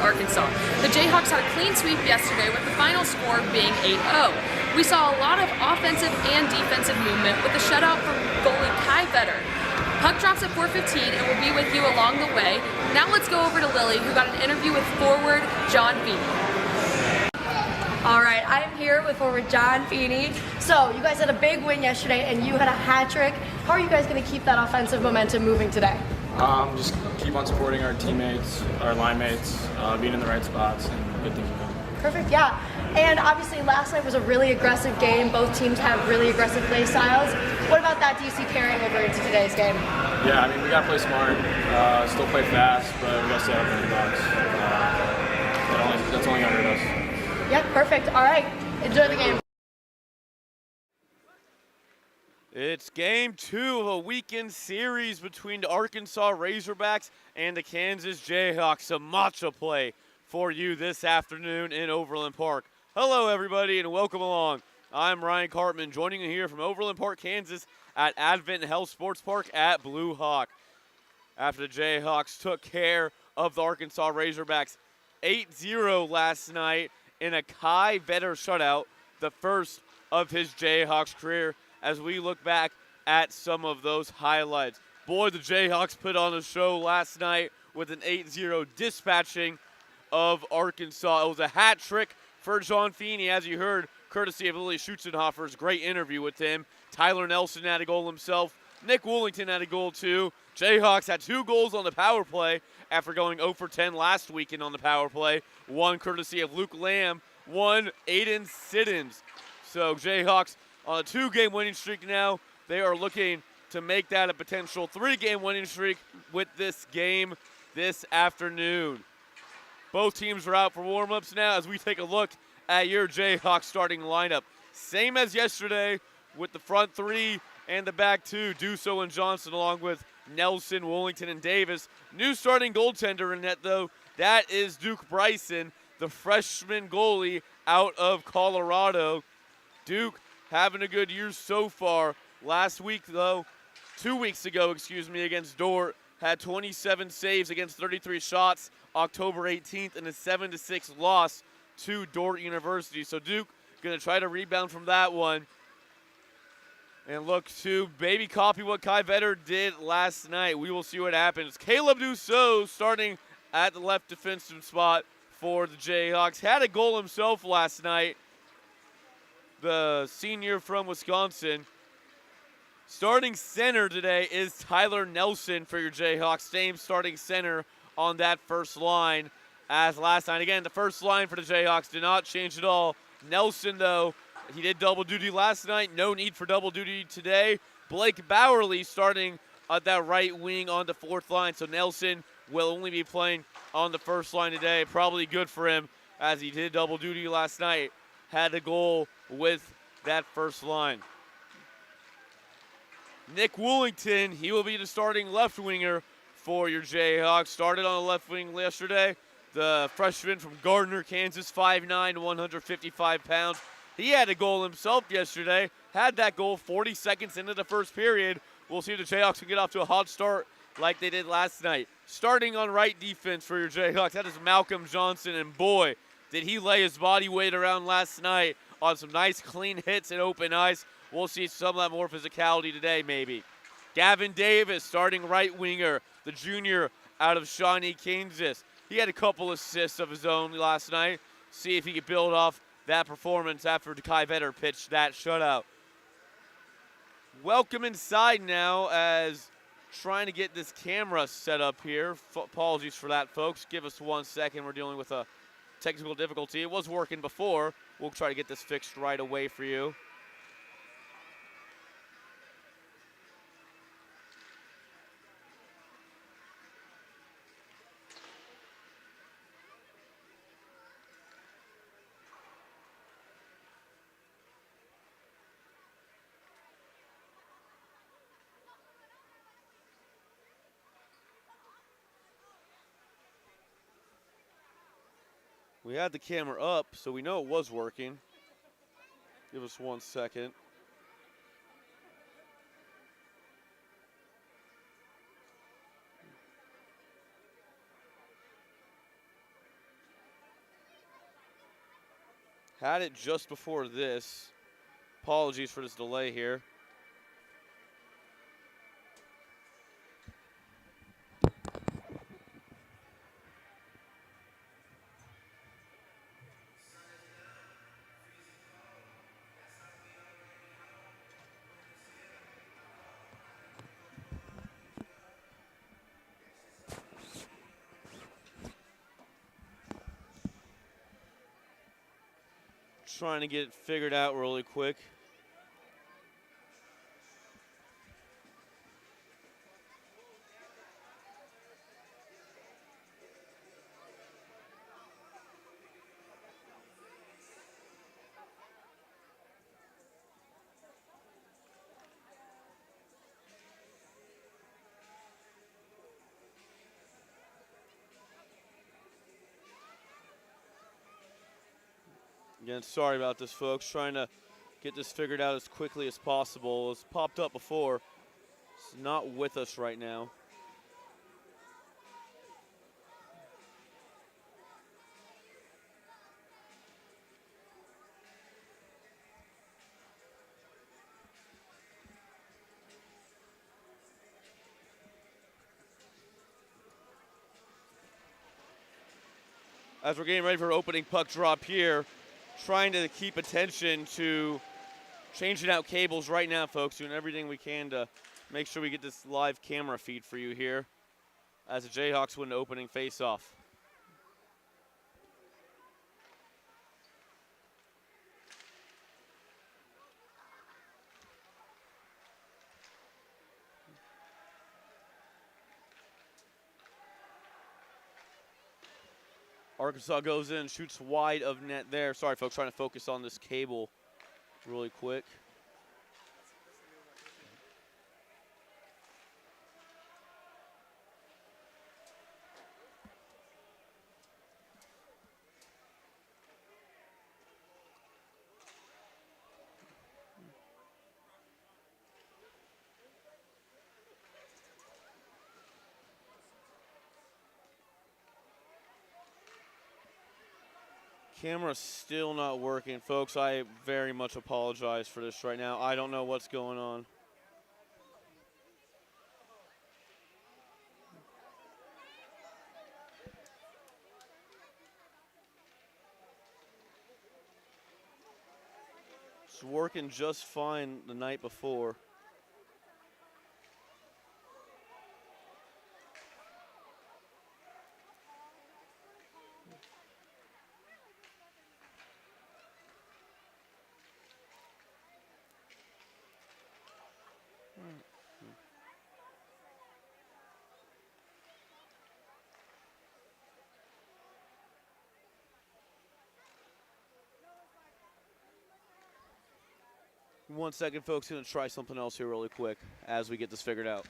Arkansas. The Jayhawks had a clean sweep yesterday with the final score being 8-0. We saw a lot of offensive and defensive movement with the shutout from goalie Kai Vetter. Puck drops at 4:15 and will be with you along the way. Now let's go over to Lily, who got an interview with forward John Feeney. All right, I'm here with forward John Feeney. So you guys had a big win yesterday and you had a hat trick. How are you guys going to keep that offensive momentum moving today? Just keep on supporting our teammates, our line mates, being in the right spots, and good things are coming. Perfect, yeah. And obviously last night was a really aggressive game. Both teams have really aggressive play styles. What about that do you see carrying over into today's game? Yeah, I mean, we got to play smart, still play fast, but we got to stay out of the box. That's only going to hurt us. Yeah, perfect. All right, enjoy the game. It's game 2 of a weekend series between the Arkansas Razorbacks and the Kansas Jayhawks. A matcha play for you this afternoon in Overland Park. Hello, everybody, and welcome along. I'm Ryan Cartman, joining you here from Overland Park, Kansas at Advent Health Sports Park at Blue Hawk. After the Jayhawks took care of the Arkansas Razorbacks 8-0 last night in a Kai Vetter shutout, the first of his Jayhawks career, as we look back at some of those highlights. Boy, the Jayhawks put on a show last night with an 8-0 dispatching of Arkansas. It was a hat trick for John Feeney, as you heard, courtesy of Lily Schutzenhofer's great interview with him. Tyler Nelson had a goal himself. Nick Woolington had a goal too. Jayhawks had 2 goals on the power play after going 0 for 10 last weekend on the power play. One courtesy of Luke Lamb, one Aiden Siddons. So Jayhawks on a 2-game winning streak now. They are looking to make that a potential 3-game winning streak with this game this afternoon. Both teams are out for warm-ups now as we take a look at your Jayhawks starting lineup. Same as yesterday with the front 3 and the back 2, Duso and Johnson, along with Nelson, Woolington, and Davis. New starting goaltender in net, though, that is Duke Bryson, the freshman goalie out of Colorado. Duke having a good year so far. Last week, though, 2 weeks ago, against Dort, had 27 saves against 33 shots, October 18th, and a 7-6 loss to Dort University. So Duke going to try to rebound from that one and look to maybe copy what Kai Vetter did last night. We will see what happens. Caleb Dussault starting at the left defensive spot for the Jayhawks. Had a goal himself last night, the senior from Wisconsin. Starting center today is Tyler Nelson for your Jayhawks. Same starting center on that first line as last night. Again, the first line for the Jayhawks did not change at all. Nelson, though, he did double duty last night. No need for double duty today. Blake Bowerly starting at that right wing on the fourth line. So Nelson will only be playing on the first line today. Probably good for him as he did double duty last night. Had a goal with that first line. Nick Woolington, he will be the starting left winger for your Jayhawks. Started on the left wing yesterday. The freshman from Gardner, Kansas, 5'9", 155 pounds. He had a goal himself yesterday. Had that goal 40 seconds into the first period. We'll see if the Jayhawks can get off to a hot start like they did last night. Starting on right defense for your Jayhawks, that is Malcolm Johnson. And boy, did he lay his body weight around last night on some nice clean hits and open ice. We'll see some of that more physicality today maybe. Gavin Davis, starting right winger, the junior out of Shawnee, Kansas. He had a couple assists of his own last night. See if he can build off that performance after Kai Vetter pitched that shutout. Welcome inside now as trying to get this camera set up here. Apologies for that, folks. Give us 1 second. We're dealing with a technical difficulty. It was working before. We'll try to get this fixed right away for you. We had the camera up, so we know it was working. Give us 1 second. Had it just before this. Apologies for this delay here. Trying to get it figured out really quick. Again, sorry about this, folks. Trying to get this figured out as quickly as possible. It's popped up before. It's not with us right now. As we're getting ready for opening puck drop here, trying to keep attention to changing out cables right now, folks, doing everything we can to make sure we get this live camera feed for you here as the Jayhawks win the opening faceoff. Arkansas goes in, shoots wide of net there. Sorry, folks, trying to focus on this cable really quick. Camera's still not working, folks. I very much apologize for this right now. I don't know what's going on. It's working just fine the night before. One second, folks. Going to try something else here really quick as we get this figured out.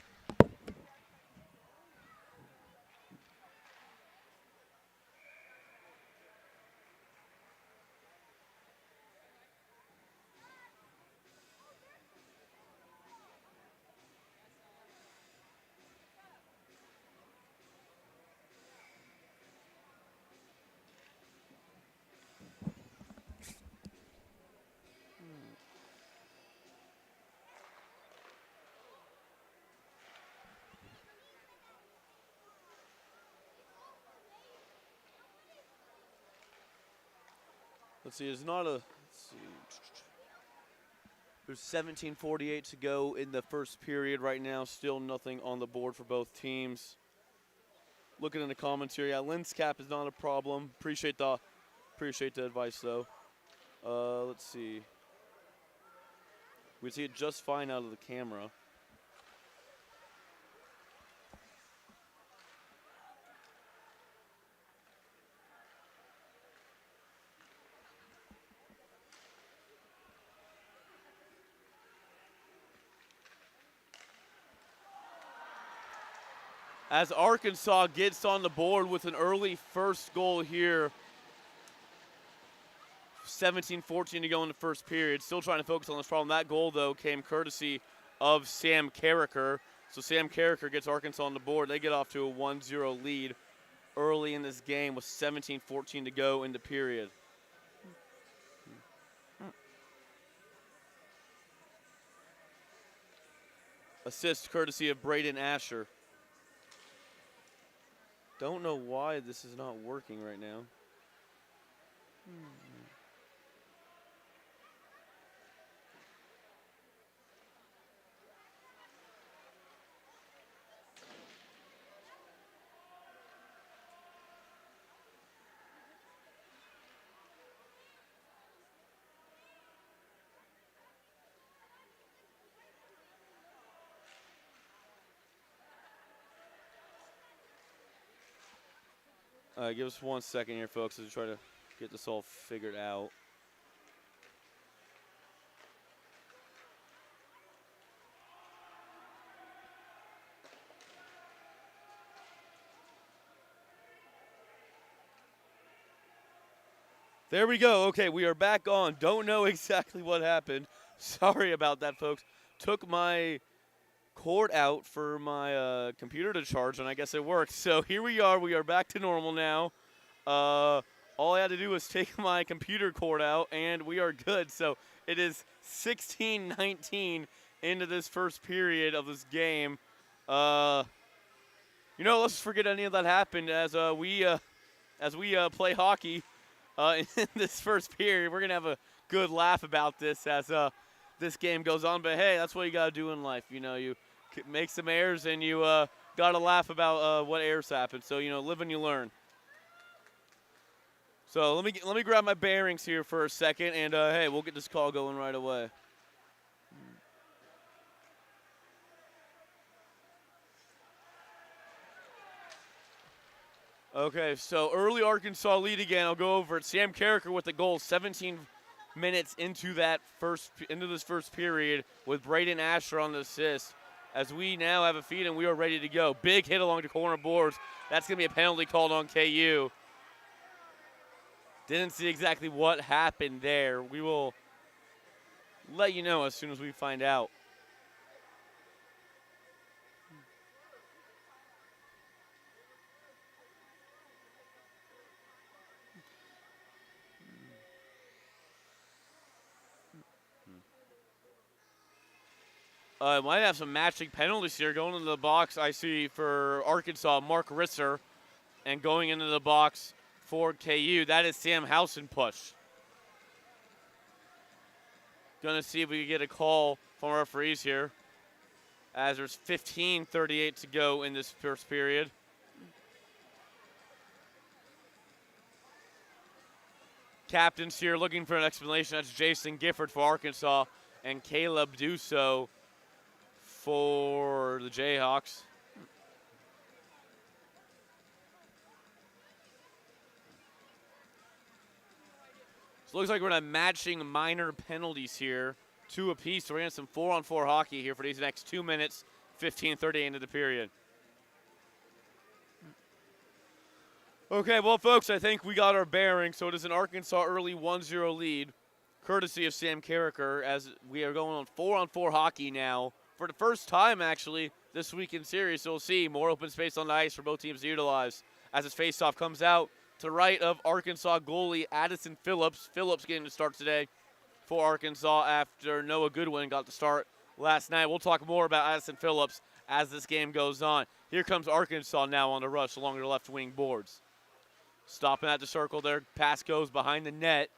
Let's see, there's not a, let's see. There's 17:48 to go in the first period right now. Still nothing on the board for both teams. Looking in the comments here, yeah, lens cap is not a problem. Appreciate the advice though. Let's see. We see it just fine out of the camera. As Arkansas gets on the board with an early first goal here. 17-14 to go in the first period. Still trying to focus on this problem. That goal, though, came courtesy of Sam Carricker. So Sam Carricker gets Arkansas on the board. They get off to a 1-0 lead early in this game with 17-14 to go in the period. Assist courtesy of Braden Asher. Don't know why this is not working right now. Give us 1 second here, folks, as we try to get this all figured out. There we go. Okay, we are back on. Don't know exactly what happened. Sorry about that, folks. Took my cord out for my computer to charge, and I guess it worked. So here we are. We are back to normal now. All I had to do was take my computer cord out, and we are good. So it is 16-19 into this first period of this game. Let's forget any of that happened as we play hockey in this first period. We're gonna have a good laugh about this as this game goes on. But hey, that's what you gotta do in life. You make some errors, and you gotta laugh about what errors happen. So live and you learn. So let me grab my bearings here for a second, and hey, we'll get this call going right away. Okay, so early Arkansas lead again. I'll go over it. Sam Carricker with the goal, 17 minutes into this first period, with Braden Asher on the assist. As we now have a feed and we are ready to go. Big hit along the corner boards. That's going to be a penalty called on KU. Didn't see exactly what happened there. We will let you know as soon as we find out. Might have some matching penalties here. Going into the box, I see for Arkansas, Mark Risser. And going into the box for KU, that is Sam Housenpush. Gonna see if we can get a call from our referees here, as there's 15:38 to go in this first period. Captains here looking for an explanation. That's Jason Gifford for Arkansas and Caleb Dusso for the Jayhawks. So it looks like we're going to matching minor penalties here, 2 apiece. So we're going to have some 4-on-4 hockey here for these next 2 minutes, 15:30 into the period. Okay, well, folks, I think we got our bearing. So it is an Arkansas early 1-0 lead, courtesy of Sam Carricker, as we are going on 4-on-4 hockey now for the first time, actually, this week in series. So we'll see more open space on the ice for both teams to utilize as this faceoff comes out to the right of Arkansas goalie Addison Phillips. Phillips getting to start today for Arkansas after Noah Goodwin got the start last night. We'll talk more about Addison Phillips as this game goes on. Here comes Arkansas now on the rush along their left wing boards. Stopping at the circle there. Pass goes behind the net.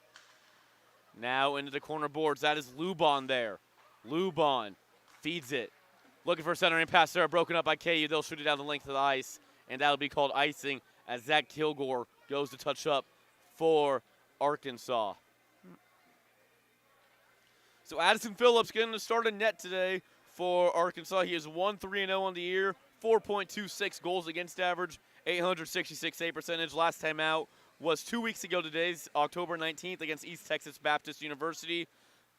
Now into the corner boards. That is Lubon there. Lubon feeds it. Looking for a centering pass there. Broken up by KU. They'll shoot it down the length of the ice, and that'll be called icing as Zach Kilgore goes to touch up for Arkansas. So Addison Phillips getting to start a net today for Arkansas. He is 1-3-0 on the year, 4.26 goals against average, 866 save percentage. Last time out was 2 weeks ago today's October 19th against East Texas Baptist University.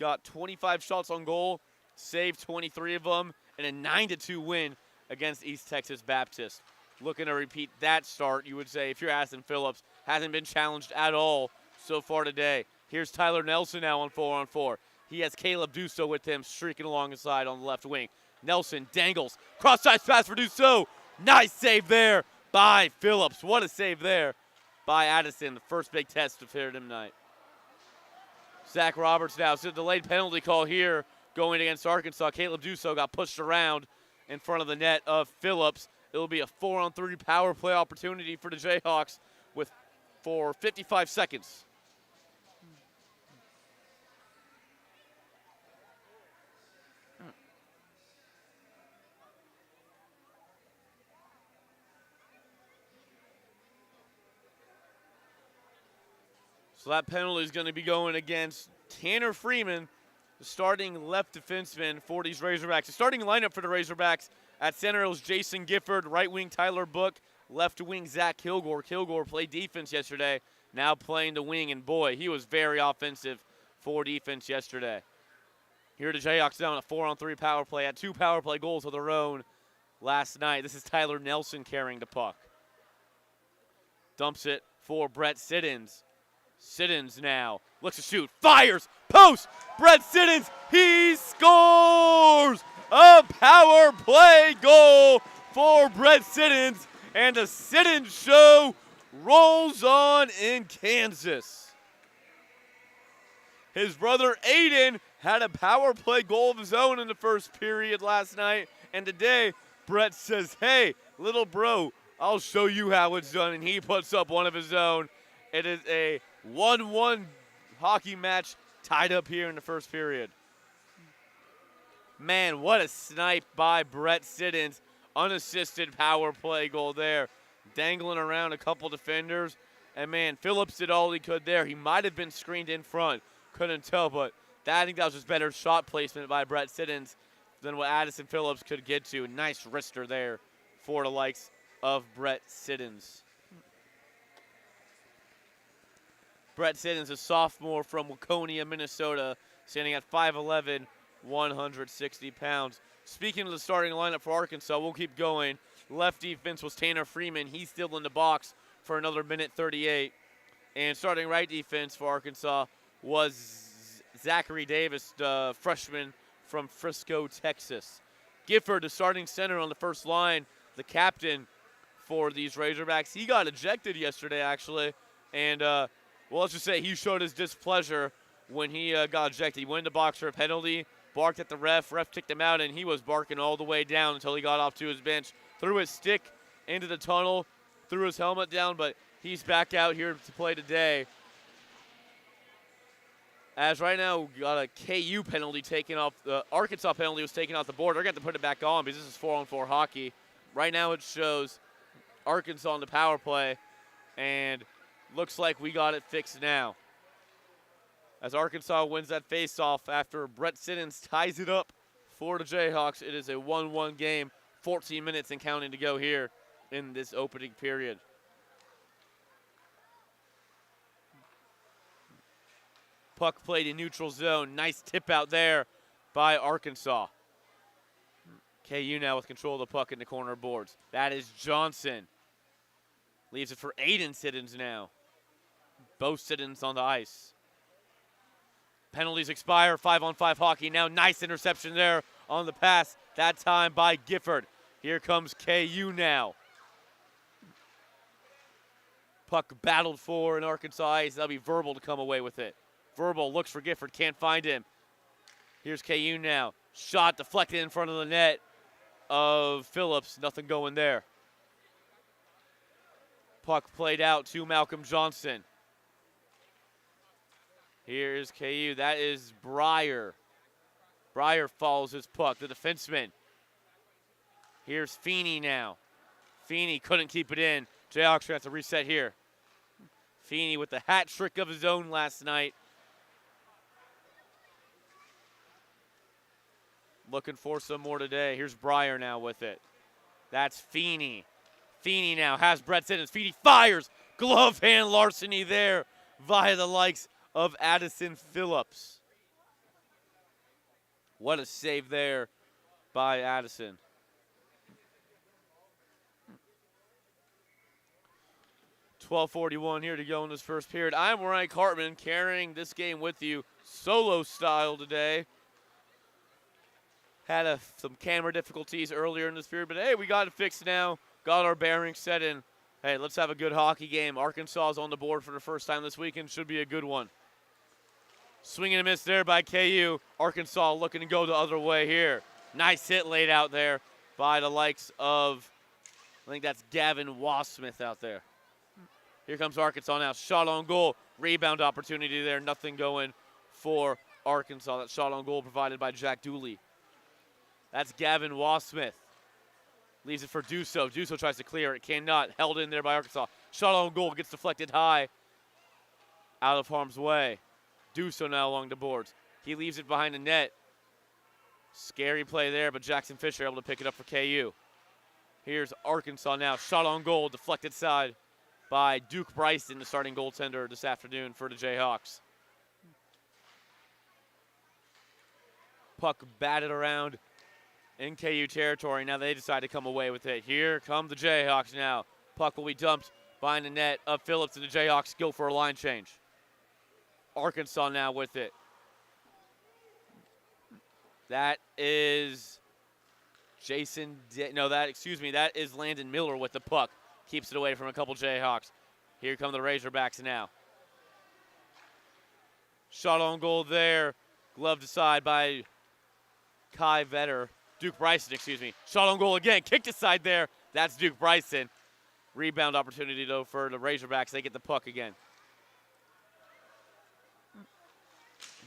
Got 25 shots on goal, saved 23 of them, and a 9-2 win against East Texas Baptist. Looking to repeat that start, you would say, if you're Addison Phillips. Hasn't been challenged at all so far today. Here's Tyler Nelson now on 4-on-4. He has Caleb Dusso with him, streaking along the side on the left wing. Nelson dangles. Cross-ice pass for Dusso. Nice save there by Phillips. What a save there by Addison. The first big test of here tonight. Zach Roberts now. So delayed penalty call here going against Arkansas. Caleb Dusso got pushed around in front of the net of Phillips. It'll be a 4-on-3 power play opportunity for the Jayhawks for 55 seconds. So that penalty is going to be going against Tanner Freeman, the starting left defenseman for these Razorbacks. The starting lineup for the Razorbacks at center was Jason Gifford, right wing Tyler Book, left wing Zach Kilgore. Kilgore played defense yesterday, now playing the wing, and boy, he was very offensive for defense yesterday. Here the Jayhawks down a 4-on-3 power play, had 2 power play goals of their own last night. This is Tyler Nelson carrying the puck. Dumps it for Brett Siddons. Siddons now looks to shoot, fires, post, Brett Siddons, he scores! A power play goal for Brett Siddons, and the Siddons show rolls on in Kansas. His brother Aiden had a power play goal of his own in the first period last night, and today Brett says, hey, little bro, I'll show you how it's done, and he puts up one of his own. It is a 1-1 hockey match tied up here in the first period. Man, what a snipe by Brett Siddons. Unassisted power play goal there. Dangling around a couple defenders. And, man, Phillips did all he could there. He might have been screened in front. Couldn't tell, but I think that was just better shot placement by Brett Siddons than what Addison Phillips could get to. Nice wrister there for the likes of Brett Siddons. Brett Siddons, a sophomore from Waconia, Minnesota, standing at 5'11", 160 pounds. Speaking of the starting lineup for Arkansas, we'll keep going. Left defense was Tanner Freeman. He's still in the box for another minute 38. And starting right defense for Arkansas was Zachary Davis, the freshman from Frisco, Texas. Gifford, the starting center on the first line, the captain for these Razorbacks. He got ejected yesterday, actually, and well, let's just say he showed his displeasure when he got ejected. He went in the box for a penalty, barked at the ref. Ref kicked him out, and he was barking all the way down until he got off to his bench. Threw his stick into the tunnel, threw his helmet down, but he's back out here to play today. As right now, we got a KU penalty taken off. The Arkansas penalty was taken off the board. They're going to have to put it back on because this is 4-on-4 hockey. Right now it shows Arkansas on the power play, and looks like we got it fixed now. As Arkansas wins that faceoff after Brett Siddons ties it up for the Jayhawks. It is a 1-1 game, 14 minutes and counting to go here in this opening period. Puck played in neutral zone. Nice tip out there by Arkansas. KU now with control of the puck in the corner boards. That is Johnson. Leaves it for Aiden Siddons now. Both Siddons on the ice. Penalties expire, 5-on-5 hockey. Now nice interception there on the pass, that time by Gifford. Here comes KU now. Puck battled for in Arkansas ice. That'll be Verbal to come away with it. Verbal looks for Gifford, can't find him. Here's KU now. Shot deflected in front of the net of Phillips. Nothing going there. Puck played out to Malcolm Johnson. Here's KU. That is Breyer. Breyer follows his puck, the defenseman. Here's Feeney now. Feeney couldn't keep it in. Jayhawks have to reset here. Feeney with the hat trick of his own last night. Looking for some more today. Here's Breyer now with it. That's Feeney. Feeney now has Brett Siddons. Feeney fires. Glove hand larceny there via the likes of Addison Phillips. What a save there by Addison. .12:41 here to go in this first period. I'm Ryan Cartman carrying this game with you solo style today. Had some camera difficulties earlier in this period, but hey, we got it fixed now. Got our bearings set in. Hey, let's have a good hockey game. Arkansas is on the board for the first time this weekend. Should be a good one. Swing and a miss there by KU. Arkansas looking to go the other way here. Nice hit laid out there by the likes of, I think that's Gavin Wasmith out there. Here comes Arkansas now. Shot on goal. Rebound opportunity there. Nothing going for Arkansas. That shot on goal provided by Jack Dooley. That's Gavin Wasmith. Leaves it for Duso. Duso tries to clear it. Cannot. Held in there by Arkansas. Shot on goal. Gets deflected high. Out of harm's way. Duso now along the boards. He leaves it behind the net. Scary play there, but Jackson Fisher able to pick it up for KU. Here's Arkansas now. Shot on goal. Deflected side by Duke Bryson, the starting goaltender this afternoon for the Jayhawks. Puck batted around in KU territory. Now they decide to come away with it. Here come the Jayhawks now. Puck will be dumped behind the net of Phillips, and the Jayhawks go for a line change. Arkansas now with it. That is that is Landon Miller with the puck. Keeps it away from a couple Jayhawks. Here come the Razorbacks now. Shot on goal there. Gloved aside by Duke Bryson, excuse me. Shot on goal again. Kicked aside there. That's Duke Bryson. Rebound opportunity, though, for the Razorbacks. They get the puck again.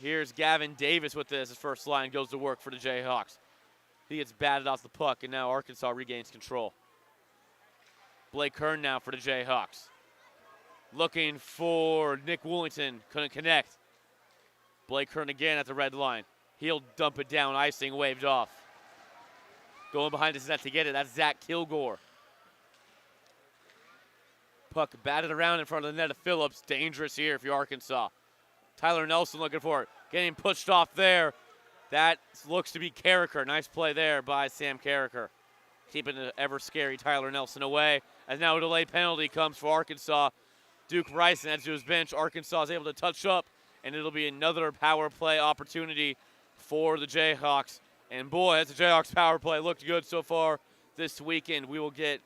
Here's Gavin Davis with this. His first line goes to work for the Jayhawks. He gets batted off the puck, and now Arkansas regains control. Blake Kern now for the Jayhawks. Looking for Nick Woolington. Couldn't connect. Blake Kern again at the red line. He'll dump it down. Icing waved off. Going behind his net to get it. That's Zach Kilgore. Puck batted around in front of the net of Phillips. Dangerous here if you're Arkansas. Tyler Nelson looking for it. Getting pushed off there. That looks to be Carricker. Nice play there by Sam Carricker. Keeping the ever-scary Tyler Nelson away. As now a delayed penalty comes for Arkansas. Duke Bryson heads to his bench. Arkansas is able to touch up, and it'll be another power play opportunity for the Jayhawks. And boy, as the Jayhawks power play looked good so far this weekend. We will get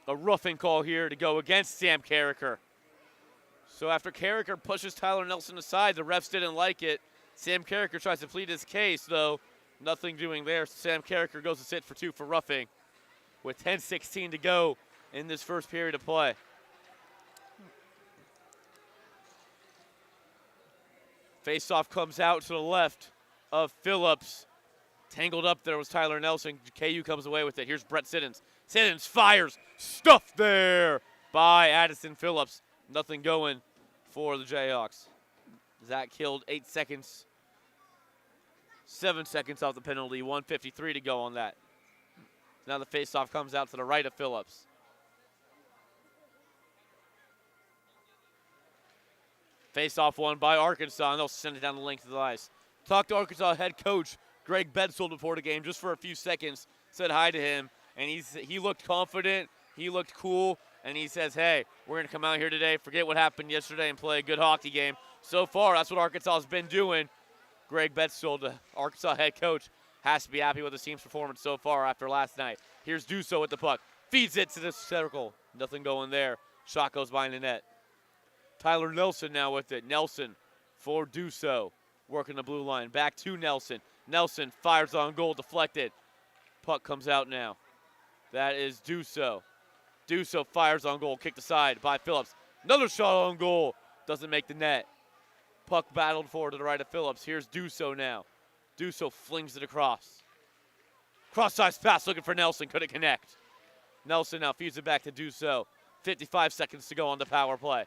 a roughing call here to go against Sam Carricker. So after Carricker pushes Tyler Nelson aside, the refs didn't like it. Sam Carricker tries to plead his case, though. Nothing doing there. Sam Carricker goes to sit for 2 for roughing with 10:16 to go in this first period of play. Faceoff comes out to the left of Phillips. Tangled up there was Tyler Nelson. KU comes away with it. Here's Brett Siddons. Siddons fires. Stuffed there by Addison Phillips. Nothing going for the Jayhawks. Zach killed 8 seconds. 7 seconds off the penalty. 1:53 to go on that. Now the faceoff comes out to the right of Phillips. Faceoff won by Arkansas, and they'll send it down the length of the ice. Talked to Arkansas head coach Greg Bedsold before the game just for a few seconds. Said hi to him, and he looked confident. He looked cool, and he says, hey, we're going to come out here today, forget what happened yesterday, and play a good hockey game. So far, that's what Arkansas has been doing. Greg Bedsold, the Arkansas head coach, has to be happy with the team's performance so far after last night. Here's Duso with the puck. Feeds it to the circle. Nothing going there. Shot goes behind the net. Tyler Nelson now with it. Nelson for Duso. Working the blue line. Back to Nelson. Nelson fires on goal. Deflected. Puck comes out now. That is Duso. Duso fires on goal. Kicked aside by Phillips. Another shot on goal. Doesn't make the net. Puck battled forward to the right of Phillips. Here's Duso now. Duso flings it across. Cross-size pass looking for Nelson. Couldn't connect. Nelson now feeds it back to Duso. 55 seconds to go on the power play.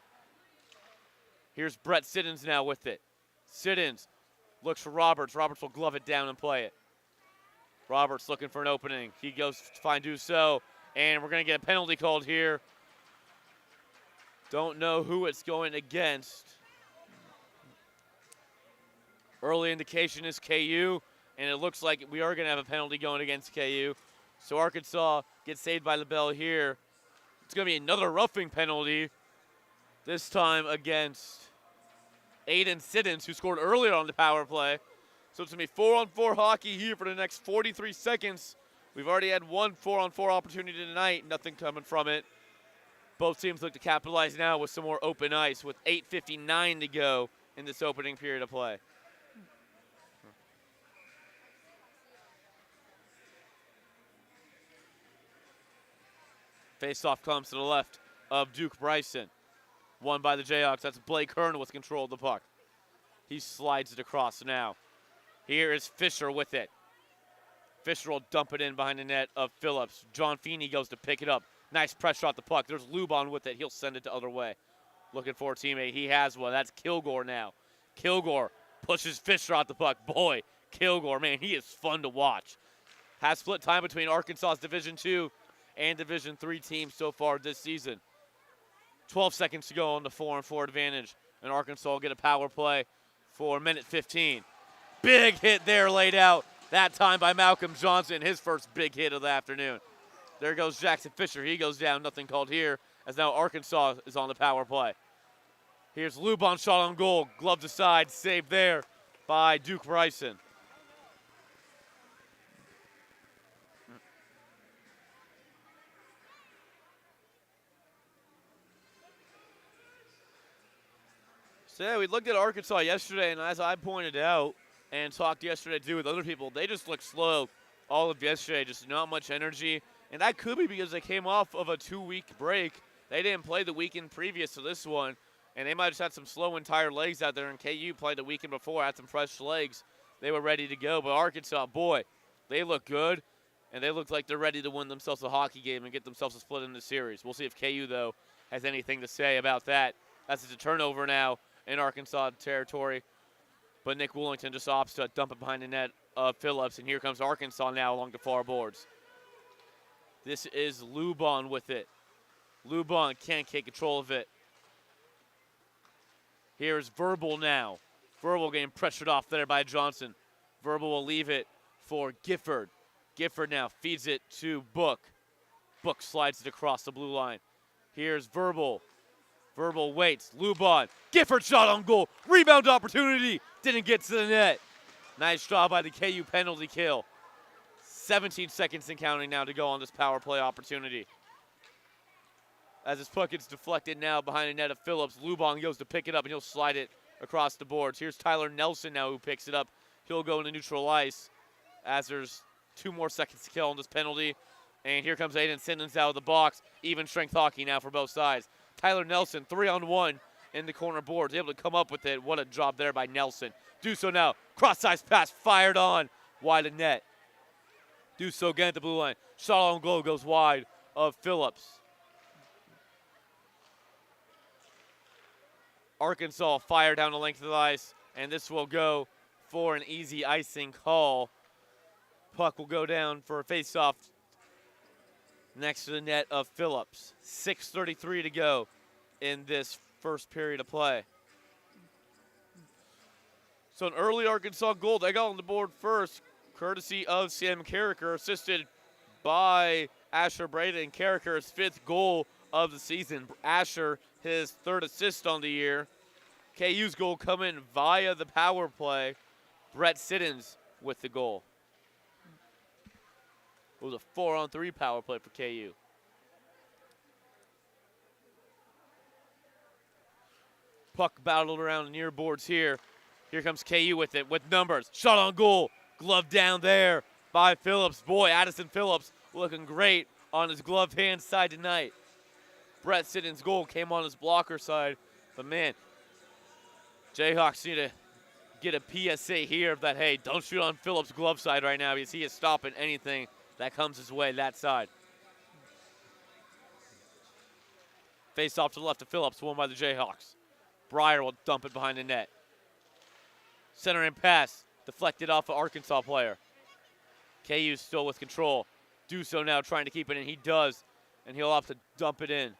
Here's Brett Siddons now with it. Siddons looks for Roberts. Roberts will glove it down and play it. Roberts looking for an opening. He goes to find Duso, and we're going to get a penalty called here. Don't know who it's going against. Early indication is KU, and it looks like we are going to have a penalty going against KU. So Arkansas gets saved by LaBelle here. It's going to be another roughing penalty, this time against Aiden Siddons, who scored earlier on the power play. So it's going to be 4-on-4 hockey here for the next 43 seconds. We've already had one 4-on-4 opportunity tonight. Nothing coming from it. Both teams look to capitalize now with some more open ice with 8:59 to go in this opening period of play. Face-off comes to the left of Duke Bryson. Won by the Jayhawks. That's Blake Hearn with control of the puck. He slides it across now. Here is Fisher with it. Fisher will dump it in behind the net of Phillips. John Feeney goes to pick it up. Nice pressure off the puck. There's Lubon with it. He'll send it the other way. Looking for a teammate. He has one. That's Kilgore now. Kilgore pushes Fisher off the puck. Boy, Kilgore, man, he is fun to watch. Has split time between Arkansas's Division II and Division III teams so far this season. 12 seconds to go on the 4-on-4 advantage, and Arkansas will get a power play for minute 15. Big hit there laid out, that time by Malcolm Johnson, his first big hit of the afternoon. There goes Jackson Fisher. He goes down, nothing called here, as now Arkansas is on the power play. Here's Lubon, shot on goal, gloved aside, saved there by Duke Bryson. So yeah, we looked at Arkansas yesterday, and as I pointed out and talked yesterday too with other people, they just looked slow all of yesterday, just not much energy. And that could be because they came off of a 2-week break. They didn't play the weekend previous to this one, and they might have just had some slow and tired legs out there, and KU played the weekend before, had some fresh legs. They were ready to go, but Arkansas, boy, they look good, and they look like they're ready to win themselves a hockey game and get themselves a split in the series. We'll see if KU, though, has anything to say about that. That's a turnover now in Arkansas territory, but Nick Woolington just opts to dump it behind the net of Phillips, and here comes Arkansas now along the far boards. This is Lubon with it. Lubon can't take control of it. Here's Verbal now. Verbal getting pressured off there by Johnson. Verbal will leave it for Gifford. Gifford now feeds it to Book. Book slides it across the blue line. Here's Verbal. Verbal waits. Lubon. Gifford shot on goal. Rebound opportunity. Didn't get to the net. Nice job by the KU penalty kill. 17 seconds and counting now to go on this power play opportunity. As his puck gets deflected now behind the net of Phillips, Lubon goes to pick it up and he'll slide it across the boards. Here's Tyler Nelson now who picks it up. He'll go into neutral ice as there's 2 more seconds to kill on this penalty. And here comes Aiden Simmons out of the box. Even strength hockey now for both sides. Tyler Nelson, 3-on-1 in the corner boards, able to come up with it. What a job there by Nelson. Do so now. Cross-ice pass fired on wide of net. Do so again at the blue line. Shot on goal goes wide of Phillips. Arkansas fire down the length of the ice, and this will go for an easy icing call. Puck will go down for a face-off next to the net of Phillips. 6:33 to go in this first period of play. So an early Arkansas goal. They got on the board first, courtesy of Sam Carricker, assisted by Asher Braden. Carricker's 5th goal of the season. Asher, his 3rd assist on the year. KU's goal coming via the power play. Brett Siddons with the goal. It was a 4-on-3 power play for KU. Puck battled around the near boards here. Here comes KU with it, with numbers. Shot on goal. Glove down there by Phillips. Boy, Addison Phillips looking great on his gloved hand side tonight. Brett Siddons' goal came on his blocker side. But, man, Jayhawks need to get a PSA here that, hey, don't shoot on Phillips' glove side right now because he is stopping anything that comes his way that side. Face off to the left of Phillips, won by the Jayhawks. Breyer will dump it behind the net. Center in pass, deflected off an Arkansas player. KU still with control. Do so now, trying to keep it in. He does, and he'll opt to dump it in.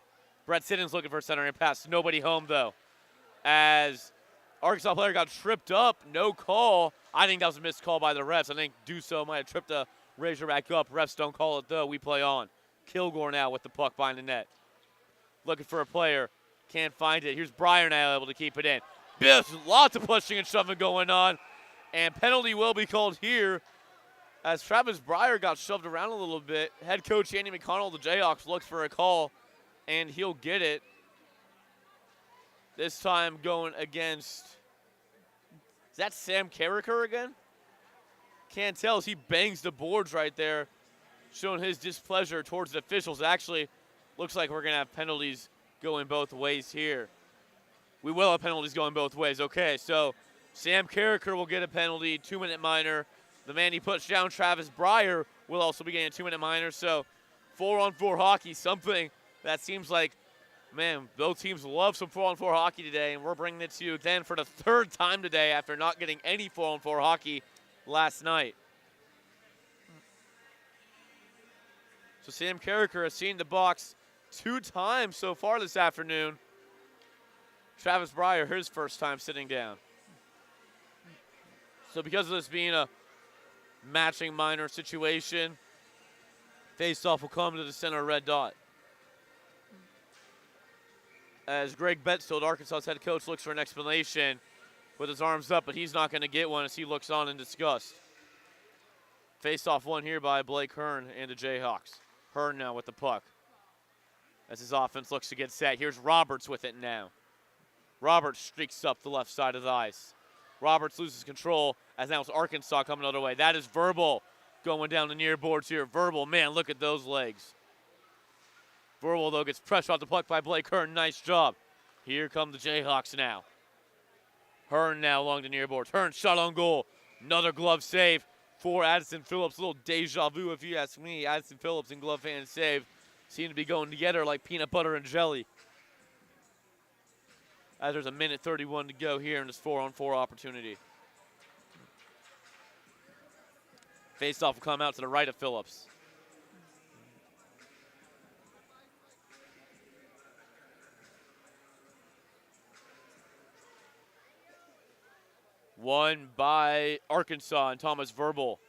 Brett Siddons looking for a center in pass. Nobody home, though. As Arkansas player got tripped up, no call. I think that was a missed call by the refs. I think Duso might have tripped the Razorback up. Refs don't call it, though. We play on. Kilgore now with the puck behind the net. Looking for a player. Can't find it. Here's Breyer now able to keep it in. There's lots of pushing and shoving going on. And penalty will be called here as Travis Breyer got shoved around a little bit. Head coach Andy McConnell of the Jayhawks looks for a call, and he'll get it. This time going against that Sam Carricker again? Can't tell as he bangs the boards right there, showing his displeasure towards the officials. Actually, looks like we're going to have penalties going both ways here. We will have penalties going both ways. Okay, so Sam Carricker will get a penalty, 2-minute minor. The man he puts down, Travis Breyer, will also be getting a 2-minute minor. So 4-on-4 hockey, something that seems like, man, both teams love some 4-on-4 hockey today, and we're bringing it to you then for the third time today after not getting any 4-on-4 hockey last night. So Sam Carricker has seen the box 2 times so far this afternoon. Travis Breyer, his first time sitting down. So because of this being a matching minor situation, faceoff will come to the center red dot. As Greg Betstill, Arkansas's head coach, looks for an explanation with his arms up, but he's not going to get one as he looks on in disgust. Faceoff won here by Blake Hearn and the Jayhawks. Hearn now with the puck as his offense looks to get set. Here's Roberts with it now. Roberts streaks up the left side of the ice. Roberts loses control as now it's Arkansas coming the other way. That is Verbal going down the near boards here. Verbal, man, look at those legs. Verbal, though, gets pressure off the puck by Blake Hearn. Nice job. Here come the Jayhawks now. Hearn now along the near boards. Hearn shot on goal. Another glove save for Addison Phillips. A little deja vu, if you ask me. Addison Phillips and glove hand save seem to be going together like peanut butter and jelly. As there's a minute 31 to go here in this 4-on-4 opportunity. Faceoff will come out to the right of Phillips. Won by Arkansas and Thomas Verbal.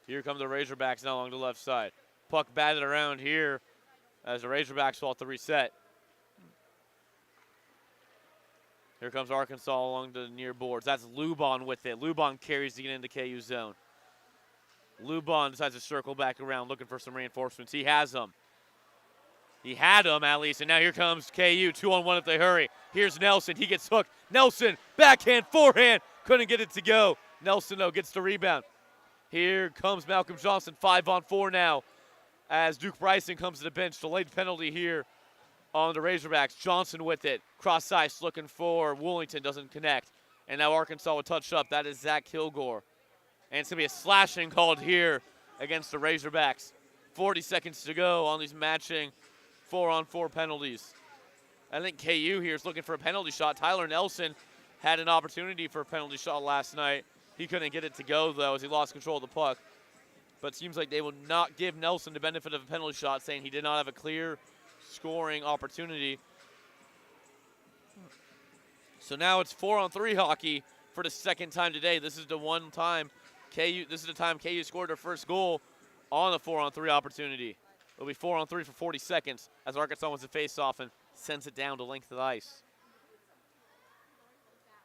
Here come the Razorbacks now along the left side. Puck batted around here as the Razorbacks fall to reset. Here comes Arkansas along the near boards. That's Lubon with it. Lubon carries to get into KU zone. Lubon decides to circle back around looking for some reinforcements. He has them. He had them at least, and now here comes KU, 2-on-1 if they hurry. Here's Nelson, he gets hooked. Nelson, backhand, forehand, couldn't get it to go. Nelson, though, gets the rebound. Here comes Malcolm Johnson, 5-on-4 now, as Duke Bryson comes to the bench. Delayed penalty here on the Razorbacks. Johnson with it, cross ice looking for Woolington, doesn't connect. And now Arkansas will touch up, that is Zach Kilgore. And it's gonna be a slashing called here against the Razorbacks. 40 seconds to go on these matching 4-on-4 penalties. I think KU here is looking for a penalty shot. Tyler Nelson had an opportunity for a penalty shot last night. He couldn't get it to go, though, as he lost control of the puck. But it seems like they will not give Nelson the benefit of a penalty shot, saying he did not have a clear scoring opportunity. So now it's 4-on-3 hockey for the second time today. This is the one time this is the time KU scored their first goal on a 4-on-3 opportunity. It'll be 4-on-3 for 40 seconds as Arkansas wants to face off and sends it down to length of the ice.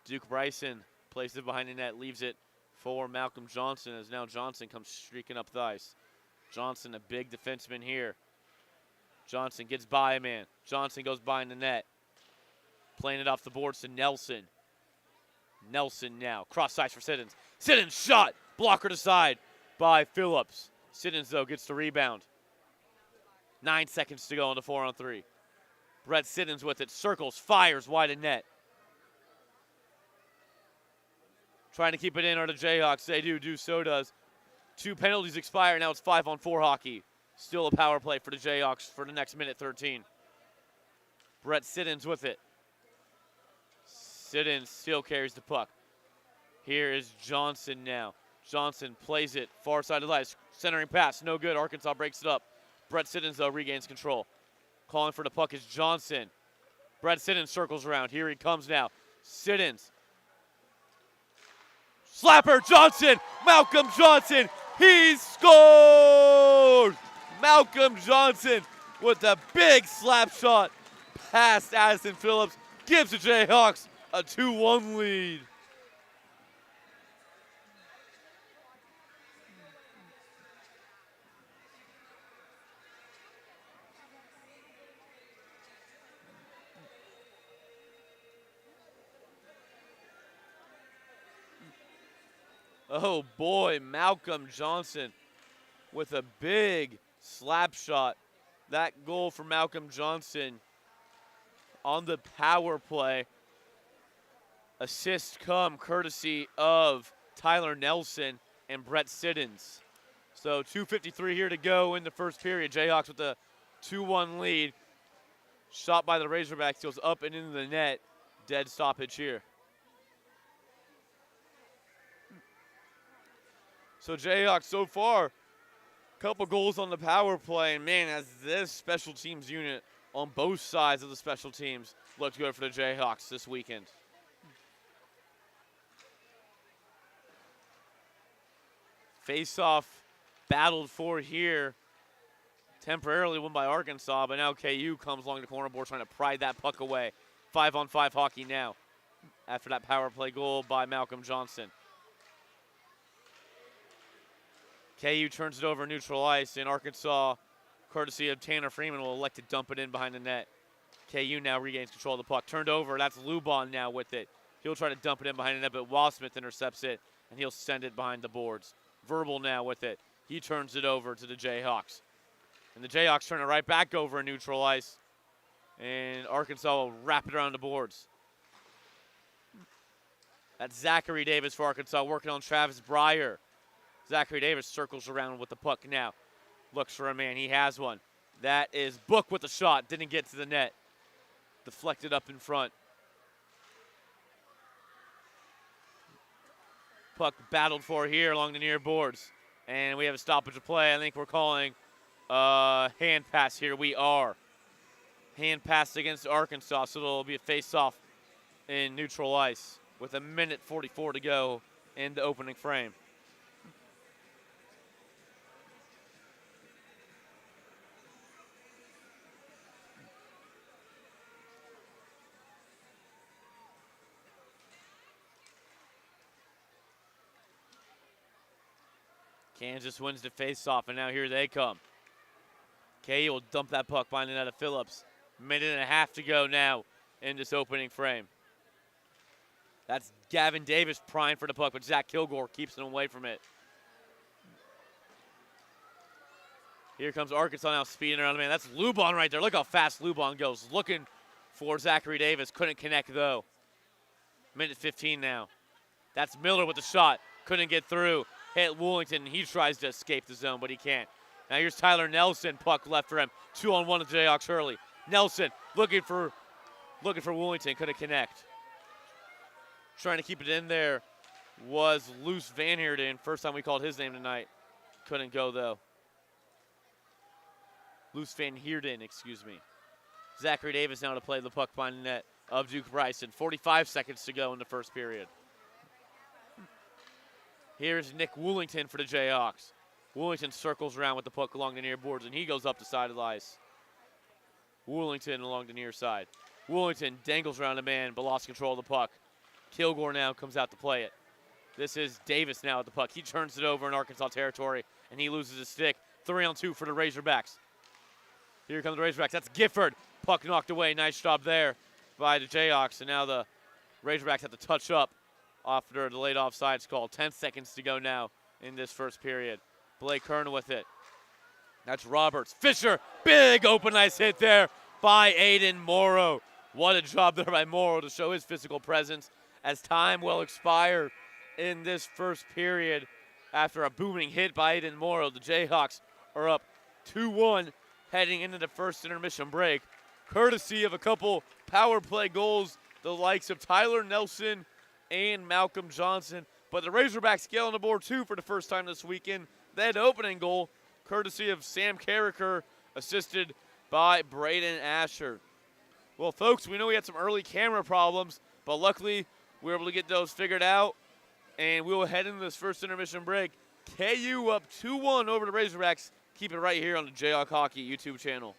Duke Bryson places it behind the net, leaves it for Malcolm Johnson as now Johnson comes streaking up the ice. Johnson, a big defenseman here. Johnson gets by a man. Johnson goes by in the net. Playing it off the boards to Nelson. Nelson now, cross ice for Siddons. Siddons shot, blocker to side by Phillips. Siddons, though, gets the rebound. 9 seconds to go on the 4-on-3. Brett Siddons with it, circles, fires wide of net. Trying to keep it in are the Jayhawks. They do, so does. 2 penalties expire, now it's 5-on-4 hockey. Still a power play for the Jayhawks for the next minute 13. Brett Siddons with it. Siddons still carries the puck. Here is Johnson now. Johnson plays it far side of the ice. Centering pass, no good. Arkansas breaks it up. Brett Siddons, though, regains control. Calling for the puck is Johnson. Brett Siddons circles around. Here he comes now. Siddons. Slapper, Johnson. Malcolm Johnson. He scored! Malcolm Johnson with a big slap shot past Addison Phillips. Gives the Jayhawks a 2-1 lead. Oh boy, Malcolm Johnson with a big slap shot. That goal for Malcolm Johnson on the power play. Assist come courtesy of Tyler Nelson and Brett Siddons. So 2:53 here to go in the first period. Jayhawks with a 2-1 lead. Shot by the Razorbacks goes up and into the net. Dead stoppage here. So Jayhawks so far, couple goals on the power play, and man, as this special teams unit on both sides of the special teams looked good for the Jayhawks this weekend. Face-off battled for here. Temporarily won by Arkansas, but now KU comes along the corner board trying to pry that puck away. 5-on-5 hockey now after that power play goal by Malcolm Johnson. KU turns it over neutral ice, and Arkansas, courtesy of Tanner Freeman, will elect to dump it in behind the net. KU now regains control of the puck. Turned over, that's Lubon now with it. He'll try to dump it in behind the net, but Wasmith intercepts it, and he'll send it behind the boards. Verbal now with it. He turns it over to the Jayhawks. And the Jayhawks turn it right back over in neutral ice. And Arkansas will wrap it around the boards. That's Zachary Davis for Arkansas working on Travis Breyer. Zachary Davis circles around with the puck now. Looks for a man. He has one. That is Book with the shot. Didn't get to the net. Deflected up in front. Puck battled for here along the near boards. And we have a stoppage of play. I think we're calling hand pass here. We are. Hand pass against Arkansas, so it'll be a face-off in neutral ice with 1:44 to go in the opening frame. Kansas wins the face-off, and now here they come. KU will dump that puck behind the net of Phillips. Minute and a half to go now in this opening frame. That's Gavin Davis prying for the puck, but Zach Kilgore keeps him away from it. Here comes Arkansas now speeding around the man. That's Lubon right there. Look how fast Lubon goes. Looking for Zachary Davis. Couldn't connect, though. Minute 15 now. That's Miller with the shot. Couldn't get through. Hit Woolington. He tries to escape the zone, but he can't. Now here's Tyler Nelson. Puck left for him. 2-on-1 to Jayhawks early. Nelson looking for Woolington. Couldn't connect. Trying to keep it in there was Luce Van Heerden. First time we called his name tonight. Couldn't go, though. Luce Van Heerden, excuse me. Zachary Davis now to play the puck behind the net of Duke Bryson. 45 seconds to go in the first period. Here's Nick Woolington for the Jayhawks. Woolington circles around with the puck along the near boards, and he goes up the side of the ice. Woolington along the near side. Woolington dangles around a man, but lost control of the puck. Kilgore now comes out to play it. This is Davis now at the puck. He turns it over in Arkansas territory, and he loses his stick. 3-on-2 for the Razorbacks. Here comes the Razorbacks. That's Gifford. Puck knocked away. Nice job there by the Jayhawks, and now the Razorbacks have to touch up after the late offsides call. 10 seconds to go now in this first period. Blake Kern with it. That's Roberts. Fisher, big open ice hit there by Aiden Morrow. What a job there by Morrow to show his physical presence as time will expire in this first period. After a booming hit by Aiden Morrow, the Jayhawks are up 2-1 heading into the first intermission break, courtesy of a couple power play goals, the likes of Tyler Nelson and Malcolm Johnson. But the Razorbacks get on the board too for the first time this weekend. That opening goal, courtesy of Sam Carricker, assisted by Braden Asher. Well, folks, we know we had some early camera problems, but luckily we were able to get those figured out, and we will head into this first intermission break. KU up 2-1 over the Razorbacks. Keep it right here on the Jayhawk Hockey YouTube channel.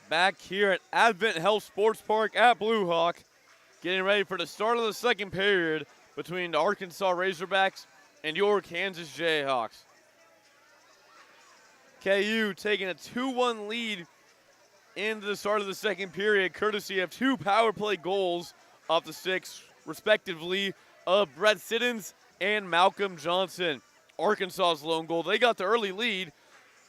back here at Advent Health Sports Park at Blue Hawk, getting ready for the start of the second period between the Arkansas Razorbacks and your Kansas Jayhawks. KU taking a 2-1 lead into the start of the second period, courtesy of 2 power play goals off the sticks, respectively, of Brett Siddons and Malcolm Johnson. Arkansas's lone goal. They got the early lead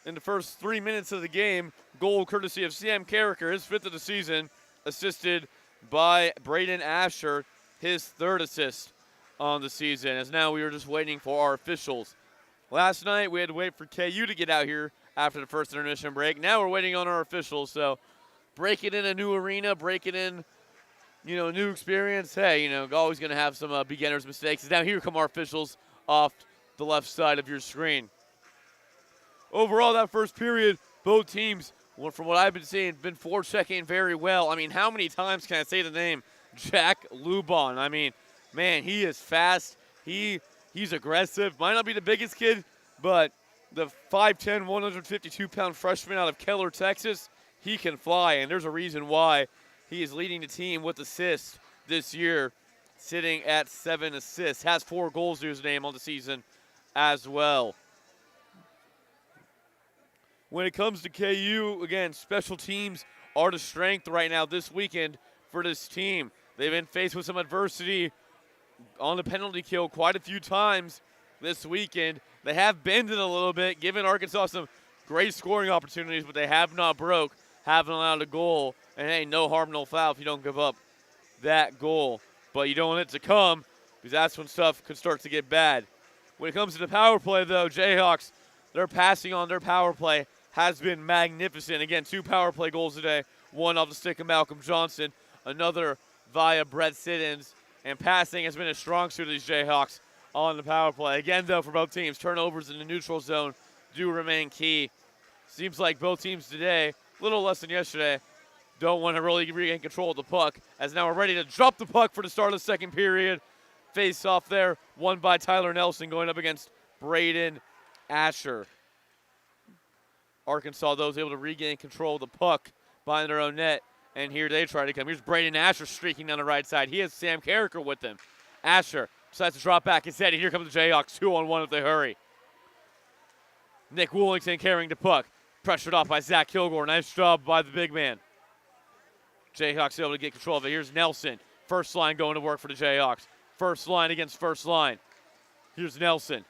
in the first 3 minutes of the game. Goal courtesy of Sam Carricker, his 5th of the season, assisted by Braden Asher, his 3rd assist on the season, as now we are just waiting for our officials. Last night we had to wait for KU to get out here after the first intermission break. Now we're waiting on our officials, so breaking in a new arena, breaking in, new experience. Hey, always going to have some beginner's mistakes. Now here come our officials off the left side of your screen. Overall, that first period, both teams, from what I've been seeing, been forechecking very well. I mean, how many times can I say the name Jack Lubon? I mean, man, he is fast. He's aggressive. Might not be the biggest kid, but the 5'10", 152-pound freshman out of Keller, Texas, he can fly, and there's a reason why he is leading the team with assists this year, sitting at 7 assists. Has 4 goals to his name on the season as well. When it comes to KU, again, special teams are the strength right now this weekend for this team. They've been faced with some adversity on the penalty kill quite a few times this weekend. They have bended a little bit, giving Arkansas some great scoring opportunities, but they have not broke, haven't allowed a goal. And, hey, no harm, no foul if you don't give up that goal. But you don't want it to come, because that's when stuff could start to get bad. When it comes to the power play, though, Jayhawks, their passing on their power play has been magnificent. Again, 2 power play goals today, 1 off the stick of Malcolm Johnson, another via Brett Siddons. And passing has been a strong suit of these Jayhawks on the power play. Again, though, for both teams, turnovers in the neutral zone do remain key. Seems like both teams today, a little less than yesterday, don't want to really regain control of the puck, as now we're ready to drop the puck for the start of the second period. Face off there, won by Tyler Nelson, going up against Braden Asher. Arkansas, though, is able to regain control of the puck behind their own net, and here they try to come. Here's Braden Asher streaking down the right side. He has Sam Carricker with him. Asher decides to drop back instead, and here comes the Jayhawks, 2-on-1 if they hurry. Nick Woolington carrying the puck. Pressured off by Zach Kilgore. Nice job by the big man. Jayhawks able to get control of it. Here's Nelson. First line going to work for the Jayhawks. First line against first line. Here's Nelson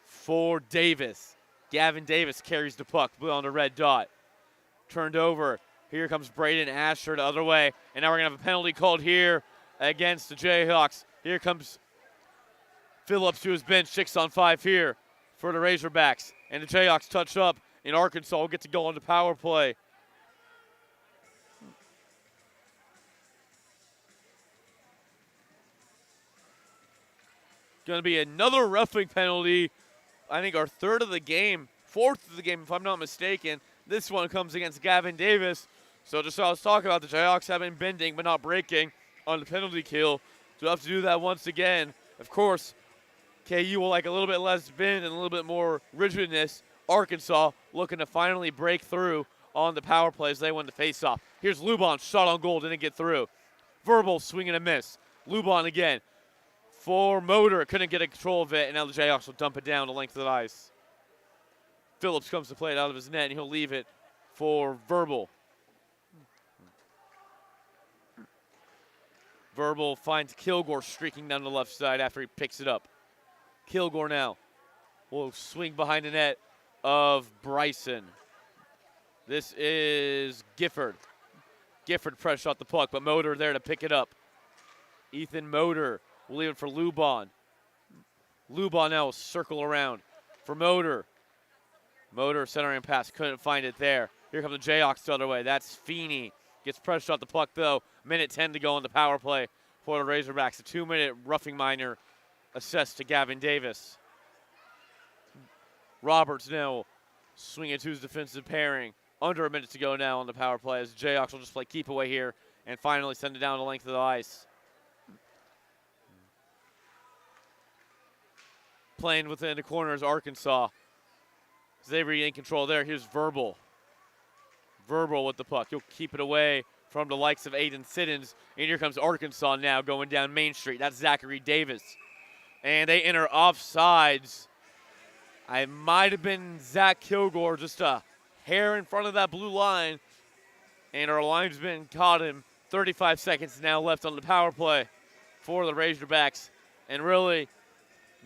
for Davis. Gavin Davis carries the puck on the red dot. Turned over. Here comes Braden Asher the other way. And now we're going to have a penalty called here against the Jayhawks. Here comes Phillips to his bench. 6-on-5 here for the Razorbacks. And the Jayhawks touch up. And Arkansas will get to go on the power play. Going to be another roughing penalty. I think our 3rd of the game, 4th of the game if I'm not mistaken. This one comes against Gavin Davis. So just I was talking about, the Jayhawks have been bending but not breaking on the penalty kill. So we'll have to do that once again. Of course, KU will like a little bit less bend and a little bit more rigidness. Arkansas looking to finally break through on the power plays. They win the face-off. Here's Lubon, shot on goal, didn't get through. Verbal swing and a miss. Lubon again. For Motor, couldn't get a control of it, and now the Jayhawks will dump it down the length of the ice. Phillips comes to play it out of his net, and he'll leave it for Verbal. Verbal finds Kilgore streaking down the left side after he picks it up. Kilgore now will swing behind the net of Bryson. This is Gifford. Gifford pressed off the puck, but Motor there to pick it up. Ethan Motor will leave it for Lubon. Lubon now will circle around for Motor. Motor centering pass, couldn't find it there. Here come the Jayhawks the other way. That's Feeney. Gets pressed off the puck though. Minute 10 to go on the power play for the Razorbacks. A 2-minute roughing minor assessed to Gavin Davis. Roberts now swinging to his defensive pairing. Under a minute to go now on the power play as Jayhawks will just play keep away here and finally send it down the length of the ice. Playing within the corners, Arkansas. They regain control there. Here's Verbal. Verbal with the puck. He'll keep it away from the likes of Aiden Siddons. And here comes Arkansas now going down Main Street. That's Zachary Davis. And they enter offsides. I might have been Zach Kilgore, just a hair in front of that blue line. And our linesman caught him. 35 seconds now left on the power play for the Razorbacks. And really,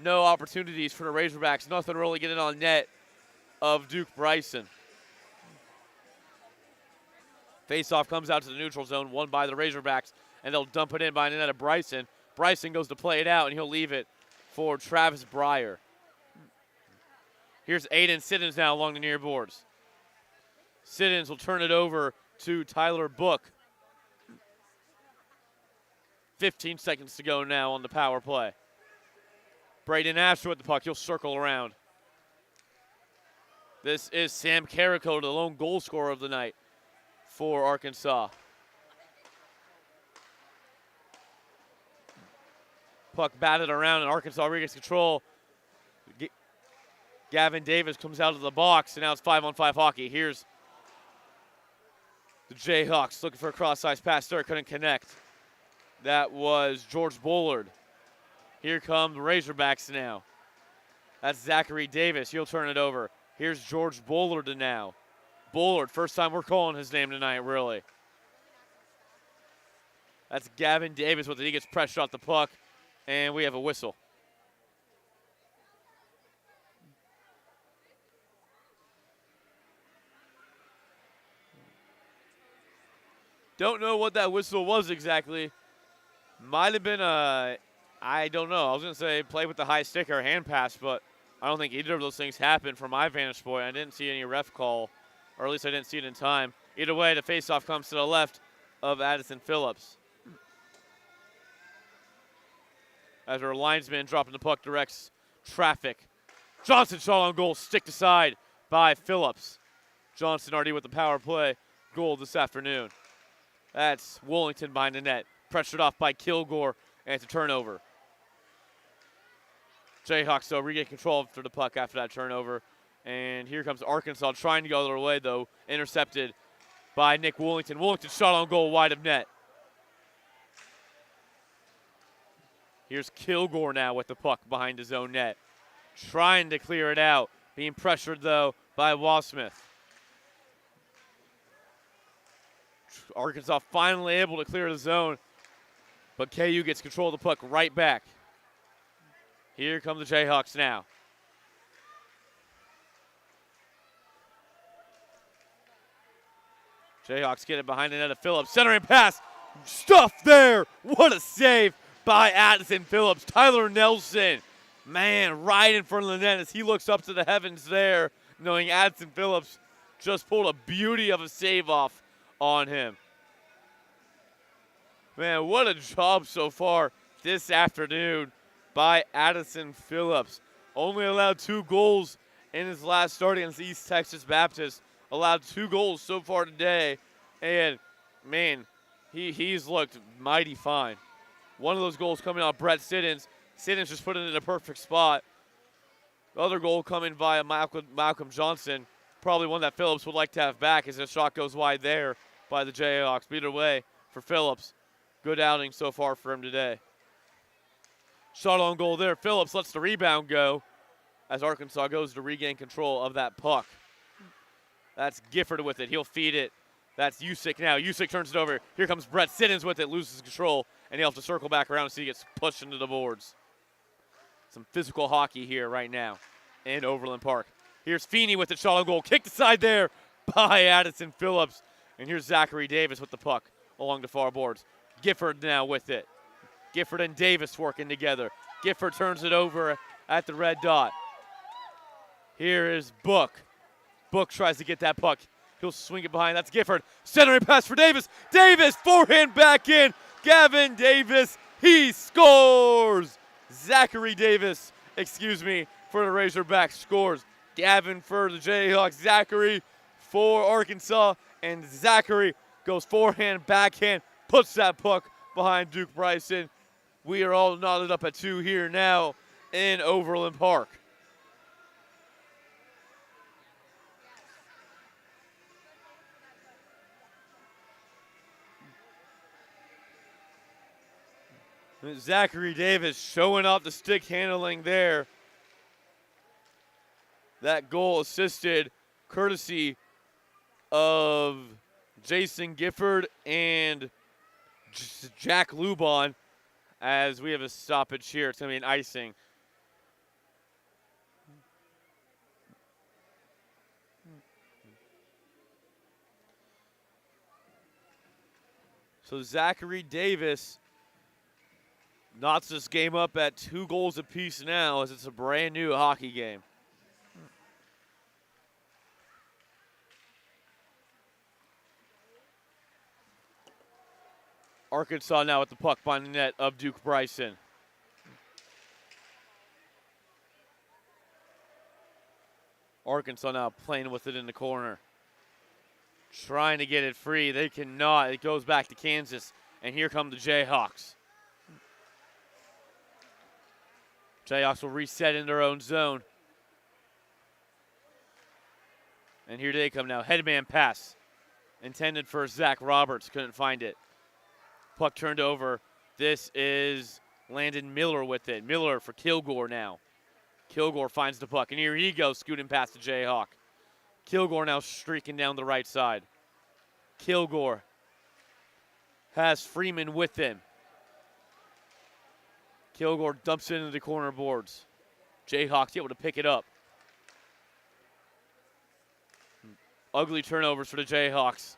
no opportunities for the Razorbacks. Nothing really getting on net of Duke Bryson. Faceoff comes out to the neutral zone, won by the Razorbacks, and they'll dump it in by the net of Bryson. Bryson goes to play it out, and he'll leave it for Travis Breyer. Here's Aiden Siddons now along the near boards. Siddons will turn it over to Tyler Book. 15 seconds to go now on the power play. Braden Asher with the puck. He'll circle around. This is Sam Carrico, the lone goal scorer of the night for Arkansas. Puck batted around, and Arkansas regains control. Gavin Davis comes out of the box, and now it's 5-on-5 hockey. Here's the Jayhawks looking for a cross-ice pass there, couldn't connect. That was George Bullard. Here come the Razorbacks now. That's Zachary Davis. He'll turn it over. Here's George Bullard now. Bullard, first time we're calling his name tonight, really. That's Gavin Davis with it. He gets pressured off the puck, and we have a whistle. Don't know what that whistle was exactly. Might have been I don't know. I was going to say play with the high stick or hand pass, but I don't think either of those things happened from my vantage point. I didn't see any ref call, or at least I didn't see it in time. Either way, the faceoff comes to the left of Addison Phillips. As our linesman dropping the puck directs traffic. Johnson shot on goal, sticked aside by Phillips. Johnson already with the power play goal this afternoon. That's Wollington behind the net. Pressured off by Kilgore, and it's a turnover. Jayhawks, though, regain control after the puck after that turnover. And here comes Arkansas trying to go their way, though. Intercepted by Nick Wollington. Wollington shot on goal wide of net. Here's Kilgore now with the puck behind his own net. Trying to clear it out. Being pressured, though, by Wasmith. Arkansas finally able to clear the zone, but KU gets control of the puck right back. Here come the Jayhawks now. Jayhawks get it behind the net of Phillips. Centering pass. Stuffed there. What a save by Addison Phillips. Tyler Nelson, man, right in front of the net as he looks up to the heavens there, knowing Addison Phillips just pulled a beauty of a save off on him. Man, what a job so far this afternoon by Addison Phillips. Only allowed 2 goals in his last start against East Texas Baptist. Allowed 2 goals so far today. And, man, he's looked mighty fine. One of those goals coming out Brett Siddons. Siddons just put it in a perfect spot. The other goal coming via Malcolm Johnson. Probably one that Phillips would like to have back as the shot goes wide there by the Jayhawks. But either way, for Phillips, good outing so far for him today. Shot on goal there. Phillips lets the rebound go as Arkansas goes to regain control of that puck. That's Gifford with it. He'll feed it. That's Usyk now. Usyk turns it over. Here comes Brett Siddons with it, loses control, and he'll have to circle back around so he gets pushed into the boards. Some physical hockey here right now in Overland Park. Here's Feeney with the shot on goal. Kicked aside there by Addison Phillips. And here's Zachary Davis with the puck along the far boards. Gifford now with it. Gifford and Davis working together. Gifford turns it over at the red dot. Here is Book. Book tries to get that puck. He'll swing it behind. That's Gifford. Centering pass for Davis. Davis, forehand back in. Gavin Davis, he scores. Zachary Davis, for the Razorbacks scores. Gavin for the Jayhawks. Zachary for Arkansas. And Zachary goes forehand, backhand, puts that puck behind Duke Bryson. We are all knotted up at 2 here now in Overland Park. Zachary Davis showing off the stick handling there. That goal assisted courtesy of Jason Gifford and Jack Lubon, as we have a stoppage here. It's going to be an icing. So Zachary Davis knots this game up at 2 goals apiece now, as it's a brand new hockey game. Arkansas now with the puck behind the net of Duke Bryson. Arkansas now playing with it in the corner. Trying to get it free. They cannot. It goes back to Kansas. And here come the Jayhawks. Jayhawks will reset in their own zone. And here they come now. Headman pass. Intended for Zach Roberts. Couldn't find it. Puck turned over. This is Landon Miller with it. Miller for Kilgore now. Kilgore finds the puck. And here he goes, scooting past the Jayhawk. Kilgore now streaking down the right side. Kilgore has Freeman with him. Kilgore dumps it into the corner boards. Jayhawks able to pick it up. Ugly turnovers for the Jayhawks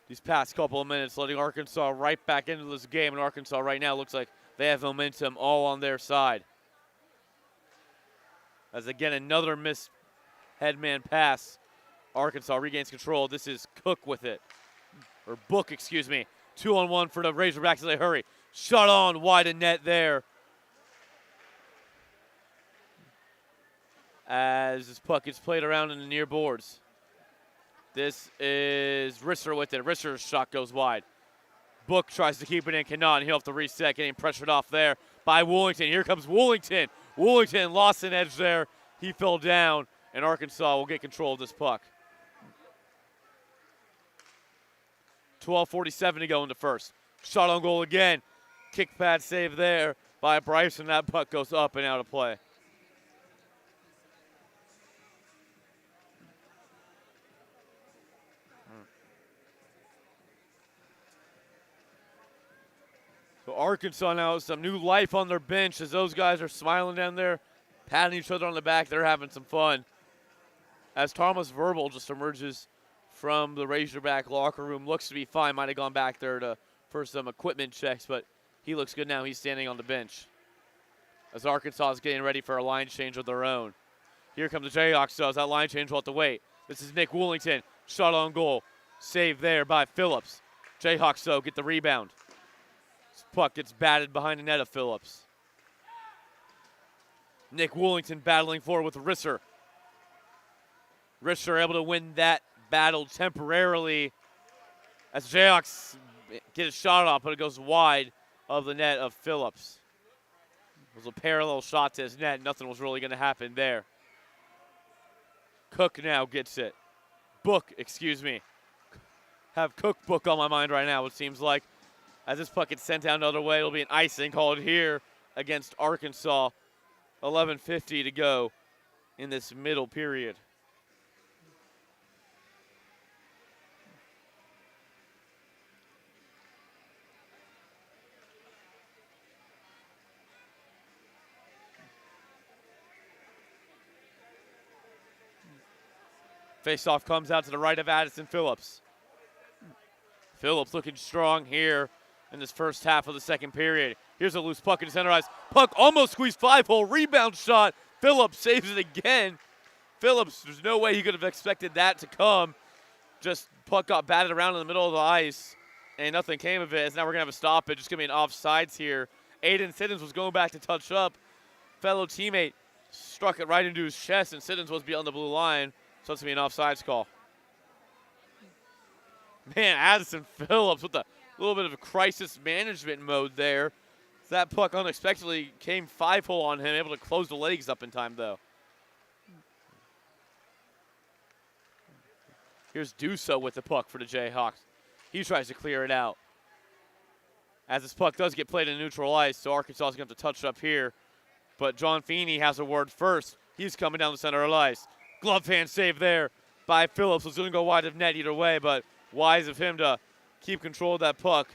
these past couple of minutes, letting Arkansas right back into this game. And Arkansas right now looks like they have momentum all on their side. As again, another missed headman pass. Arkansas regains control. This is Cook with it. Or Book, excuse me. 2-on-1 for the Razorbacks as they hurry. Shot on wide of net there. As this puck gets played around in the near boards. This is Risser with it. Risser's shot goes wide. Book tries to keep it in, cannot, and he'll have to reset, getting pressured off there by Woolington. Here comes Woolington. Woolington lost an edge there. He fell down, and Arkansas will get control of this puck. 12:47 to go in the first. Shot on goal again. Kick pad save there by Bryson. That puck goes up and out of play. So Arkansas now has some new life on their bench as those guys are smiling down there, patting each other on the back. They're having some fun. As Thomas Verbal just emerges from the Razorback locker room, looks to be fine. Might have gone back there for some equipment checks, but he looks good now. He's standing on the bench. As Arkansas is getting ready for a line change of their own. Here come the Jayhawks, so as that line change will have to wait. This is Nick Woolington. Shot on goal. Saved there by Phillips. Jayhawks, though, get the rebound. This puck gets batted behind the net of Phillips. Nick Woolington battling forward with Risser. Risser able to win that battle temporarily as Jayhawks get a shot off, but it goes wide of the net of Phillips. It was a parallel shot to his net. Nothing was really going to happen there. Cook now gets it. Book, excuse me. Have Cook Book on my mind right now, it seems like. As this puck gets sent down the other way, it'll be an icing called here against Arkansas. 11:50 to go in this middle period. Faceoff comes out to the right of Addison Phillips. Phillips looking strong here in this first half of the second period. Here's a loose puck in the center ice. Puck almost squeezed 5-hole. Rebound shot. Phillips saves it again. Phillips, there's no way he could have expected that to come. Just puck got batted around in the middle of the ice, and nothing came of it. As now we're going to have a stoppage. It's going to be an offsides here. Aiden Siddons was going back to touch up. Fellow teammate struck it right into his chest, and Siddons was beyond the blue line. So it's going to be an offsides call. Man, Addison Phillips with a little bit of a crisis management mode there. That puck unexpectedly came 5-hole on him, able to close the legs up in time, though. Here's Duso with the puck for the Jayhawks. He tries to clear it out. as this puck does get played in neutral ice, so Arkansas is going to have to touch it up here. But John Feeney has a word first. He's coming down the center of ice. Glove hand save there by Phillips. Was going to go wide of net either way, but wise of him to keep control of that puck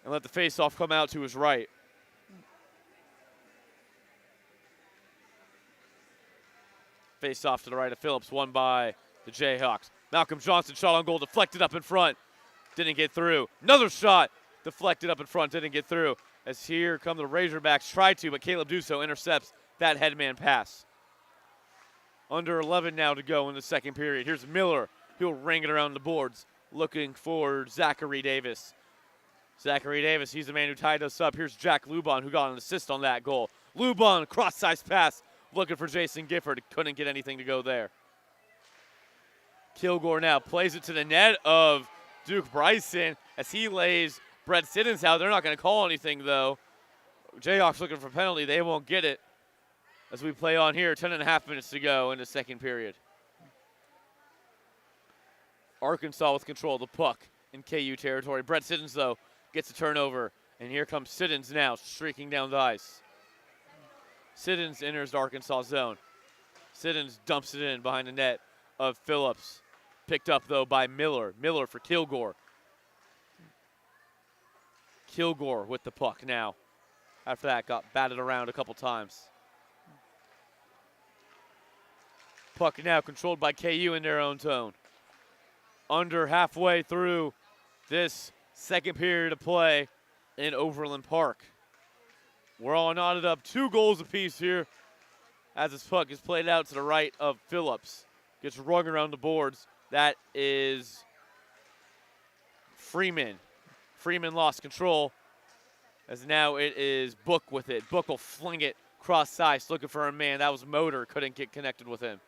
and let the faceoff come out to his right. Faceoff to the right of Phillips, won by the Jayhawks. Malcolm Johnson shot on goal, deflected up in front. Didn't get through. Another shot deflected up in front, didn't get through. As here come the Razorbacks, try to, but Caleb Dusso intercepts that headman pass. Under 11 now to go in the second period. Here's Miller. He'll ring it around the boards, looking for Zachary Davis. Zachary Davis, he's the man who tied us up. Here's Jack Lubon, who got an assist on that goal. Lubon, cross-size pass, looking for Jason Gifford. Couldn't get anything to go there. Kilgore now plays it to the net of Duke Bryson as he lays Brett Siddons out. They're not going to call anything, though. Jayhawks looking for a penalty. They won't get it as we play on here. 10.5 minutes to go in the second period. Arkansas with control of the puck in KU territory. Brett Siddons, though, gets a turnover. And here comes Siddons now, streaking down the ice. Siddons enters the Arkansas zone. Siddons dumps it in behind the net of Phillips. Picked up, though, by Miller. Miller for Kilgore. Kilgore with the puck now. After that, got batted around a couple times. Puck now controlled by KU in their own zone. Under halfway through this second period of play in Overland Park. We're all knotted up 2 goals apiece here as this puck is played out to the right of Phillips. Gets rung around the boards. That is Freeman. Freeman lost control as now it is Book with it. Book will fling it cross ice looking for a man. That was Motor. Couldn't get connected with him.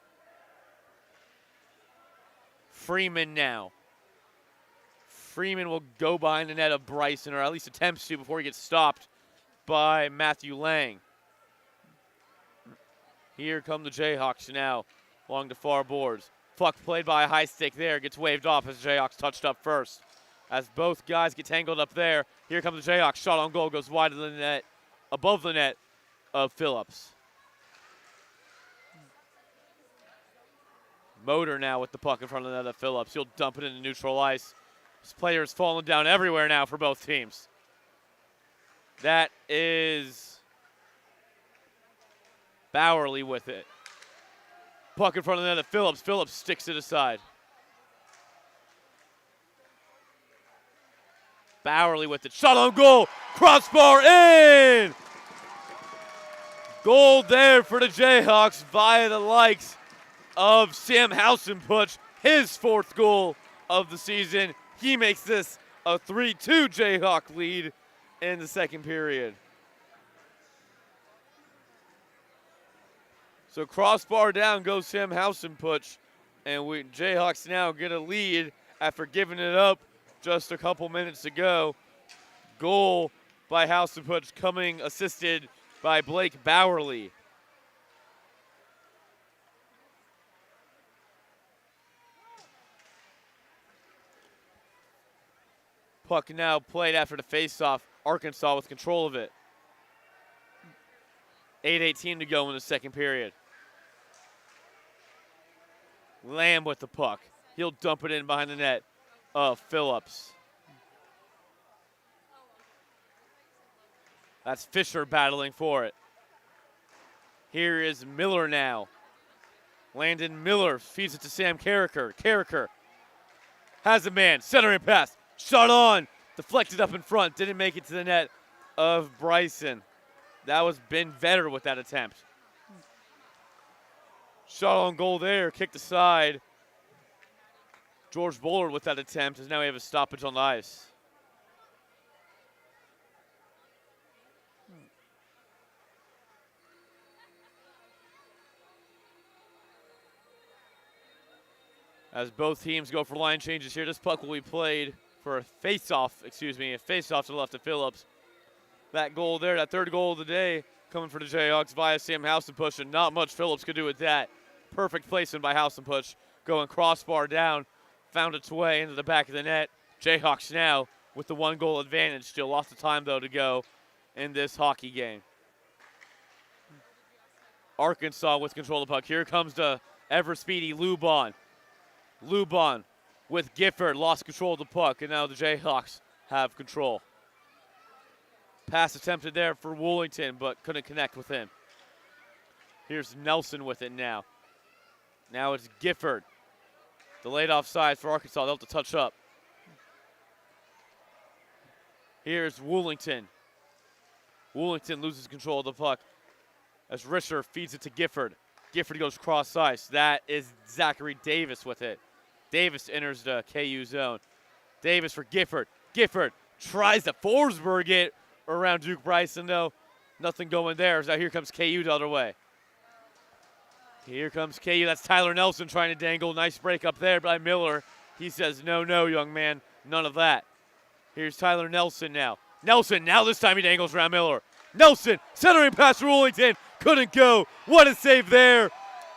Freeman now. Freeman will go behind the net of Bryson, or at least attempts to before he gets stopped by Matthew Lang. Here come the Jayhawks now along the far boards. Puck played by a high stick there, gets waved off as Jayhawks touched up first. As both guys get tangled up there, here comes the Jayhawks. Shot on goal, goes wide of the net, above the net of Phillips. Motor now with the puck in front of the net of Phillips. He'll dump it into neutral ice. This player is falling down everywhere now for both teams. That is Bowerly with it. Puck in front of the net of Phillips. Phillips sticks it aside. Bowerly with it. Shot on goal. Crossbar in. Goal there for the Jayhawks via the likes of Sam Housenputch. His 4th goal of the season. He makes this a 3-2 Jayhawk lead in the second period. So crossbar down goes Sam Housenputch, and Jayhawks now get a lead after giving it up just a couple minutes ago. Goal by Housenputch coming assisted by Blake Bowerly. Puck now played after the faceoff. Arkansas with control of it. 8:18 to go in the second period. Lamb with the puck. He'll dump it in behind the net of Phillips. That's Fisher battling for it. Here is Miller now. Landon Miller feeds it to Sam Carricker. Carricker has a man. Centering pass. Shot on. Deflected up in front. Didn't make it to the net of Bryson. That was Ben Vetter with that attempt. Shot on goal there. Kicked aside. George Bullard with that attempt, as now we have a stoppage on the ice. As both teams go for line changes here, this puck will be played for a face-off to the left of Phillips. That goal there, that 3rd goal of the day, coming for the Jayhawks via Sam Housenputch, and not much Phillips could do with that. Perfect placement by Housenputch, going crossbar down, found its way into the back of the net. Jayhawks now with the 1-goal advantage. Still lots of time, though, to go in this hockey game. Arkansas with control of the puck. Here comes the ever-speedy Lubon. Lubon with Gifford, lost control of the puck, and now the Jayhawks have control. Pass attempted there for Woolington, but couldn't connect with him. Here's Nelson with it now. Now it's Gifford. Delayed offside for Arkansas. They'll have to touch up. Here's Woolington. Woolington loses control of the puck as Risher feeds it to Gifford. Gifford goes cross ice. That is Zachary Davis with it. Davis enters the KU zone. Davis for Gifford. Gifford tries to Forsberg it around Duke Bryson, though. Nothing going there. So here comes KU the other way. Here comes KU. That's Tyler Nelson trying to dangle. Nice break up there by Miller. He says, no, no, young man. None of that. Here's Tyler Nelson now. Nelson, now this time he dangles around Miller. Nelson, centering pass for Woolington. Couldn't go. What a save there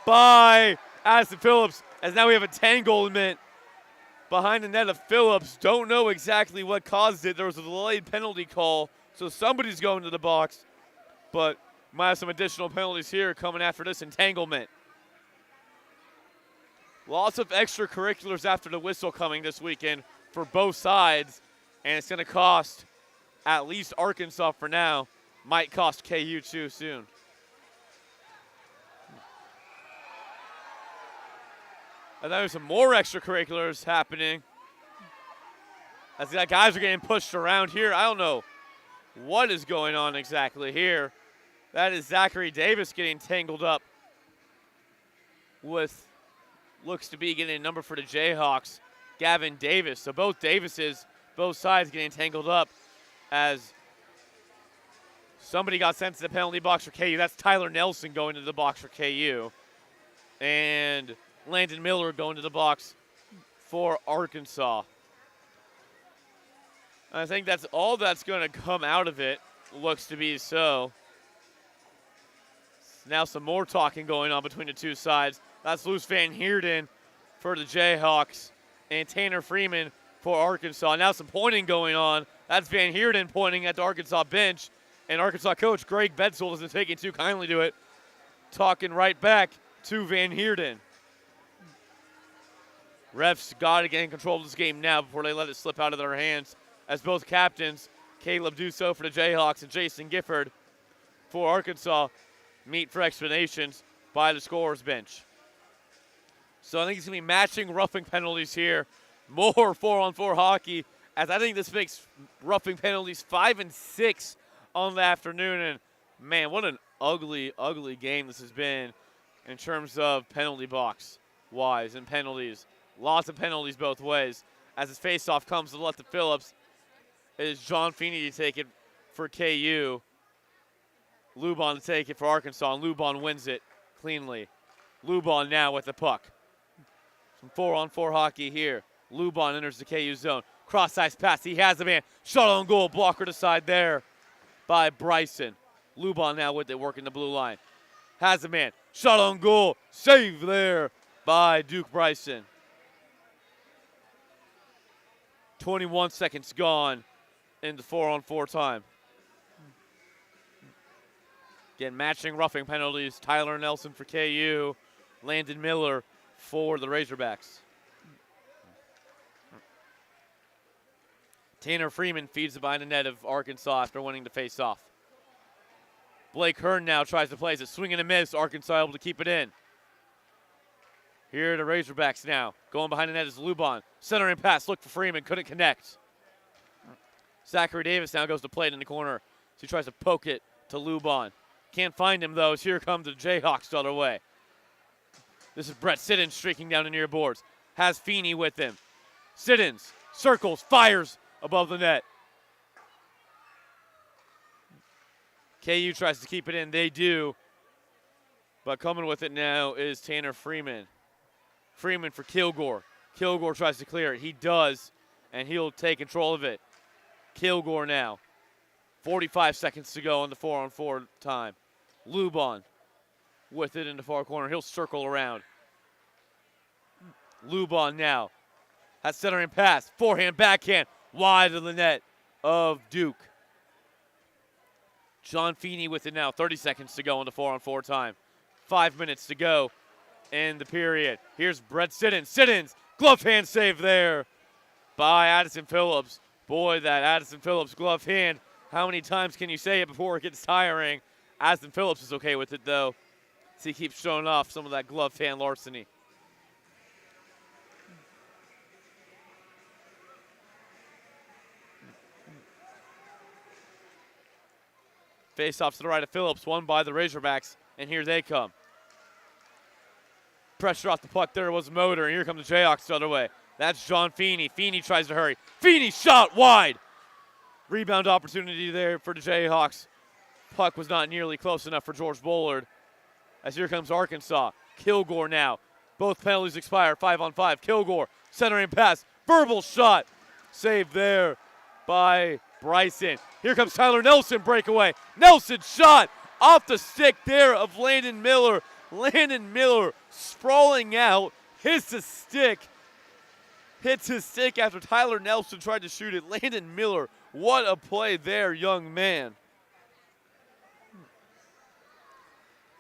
by Addison Phillips. As now we have a entanglement behind the net of Phillips. Don't know exactly what caused it. There was a delayed penalty call, so somebody's going to the box. But might have some additional penalties here coming after this entanglement. Lots of extracurriculars after the whistle coming this weekend for both sides, and it's going to cost at least Arkansas for now. Might cost KU too soon. And there's some more extracurriculars happening as the guys are getting pushed around here. I don't know what is going on exactly here. That is Zachary Davis getting tangled up with, looks to be getting a number for the Jayhawks, Gavin Davis. So both Davises, both sides getting tangled up as somebody got sent to the penalty box for KU. That's Tyler Nelson going to the box for KU. And Landon Miller going to the box for Arkansas. I think that's all that's going to come out of it, looks to be so. Now some more talking going on between the two sides. That's Luce Van Heerden for the Jayhawks and Tanner Freeman for Arkansas. Now some pointing going on. That's Van Heerden pointing at the Arkansas bench, and Arkansas coach Greg Bedsel isn't taking too kindly to it, talking right back to Van Heerden. Refs got to get in control of this game now before they let it slip out of their hands, as both captains, Caleb Dussault for the Jayhawks and Jason Gifford for Arkansas, meet for explanations by the scorer's bench. So I think it's going to be matching roughing penalties here. More 4-on-4 hockey, as I think this makes roughing penalties 5 and 6 on the afternoon. And, man, what an ugly, ugly game this has been in terms of penalty box-wise and penalties. Lots of penalties both ways. As his faceoff comes to the left of Phillips, it is John Feeney to take it for KU. Lubon to take it for Arkansas, and Lubon wins it cleanly. Lubon now with the puck. Some 4-on-4 hockey here. Lubon enters the KU zone. Cross-ice pass. He has the man. Shot on goal. Blocker to side there by Bryson. Lubon now with it, working the blue line. Has the man. Shot on goal. Save there by Duke Bryson. 21 seconds gone in the 4-on-4 time. Again, matching roughing penalties. Tyler Nelson for KU. Landon Miller for the Razorbacks. Tanner Freeman feeds it behind the net of Arkansas after winning the face-off. Blake Hearn now tries to place it. Swing and a miss. Arkansas able to keep it in. Here are the Razorbacks now. Going behind the net is Lubon. Centering pass. Look for Freeman. Couldn't connect. Zachary Davis now goes to play it in the corner. So he tries to poke it to Lubon. Can't find him, though, as here comes the Jayhawks the other way. This is Brett Siddons streaking down the near boards. Has Feeney with him. Siddons circles, fires above the net. KU tries to keep it in. They do. But coming with it now is Tanner Freeman. Freeman for Kilgore. Kilgore tries to clear it. He does, and he'll take control of it. Kilgore now. 45 seconds to go on the 4-on-4 time. Lubon with it in the far corner. He'll circle around. Lubon now has centering pass. Forehand, backhand. wide of the net of Duke. John Feeney with it now. 30 seconds to go on the 4-on-4 time. 5 minutes to go in the period. Here's Brett Siddons. Siddons, glove hand save there by Addison Phillips. Boy, that Addison Phillips glove hand. How many times can you say it before it gets tiring? Addison Phillips is okay with it, though. So he keeps showing off some of that glove hand larceny. Face-off to the right of Phillips, won by the Razorbacks, and here they come. Pressure off the puck, there was Motor, and here come the Jayhawks the other way. That's John Feeney. Feeney tries to hurry. Feeney shot wide. Rebound opportunity there for the Jayhawks. Puck was not nearly close enough for George Bullard. As here comes Arkansas. Kilgore now. Both penalties expire, 5-on-5. Kilgore, centering pass. Verbal shot. Saved there by Bryson. Here comes Tyler Nelson, breakaway. Nelson shot off the stick there of Landon Miller. Landon Miller sprawling out, hits the stick. Hits his stick after Tyler Nelson tried to shoot it. Landon Miller, what a play there, young man.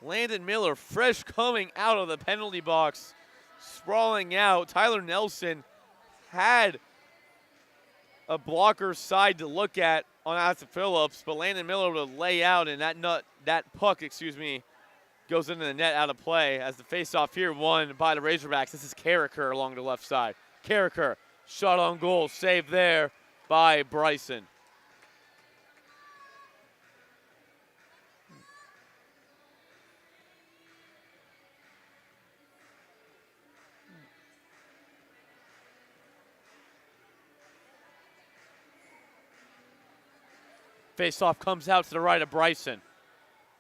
Landon Miller, fresh coming out of the penalty box, sprawling out. Tyler Nelson had a blocker side to look at on Addison Phillips, but Landon Miller would lay out, and that puck goes into the net out of play as the faceoff here won by the Razorbacks. This is Carricker along the left side. Carricker, shot on goal, saved there by Bryson. Faceoff comes out to the right of Bryson.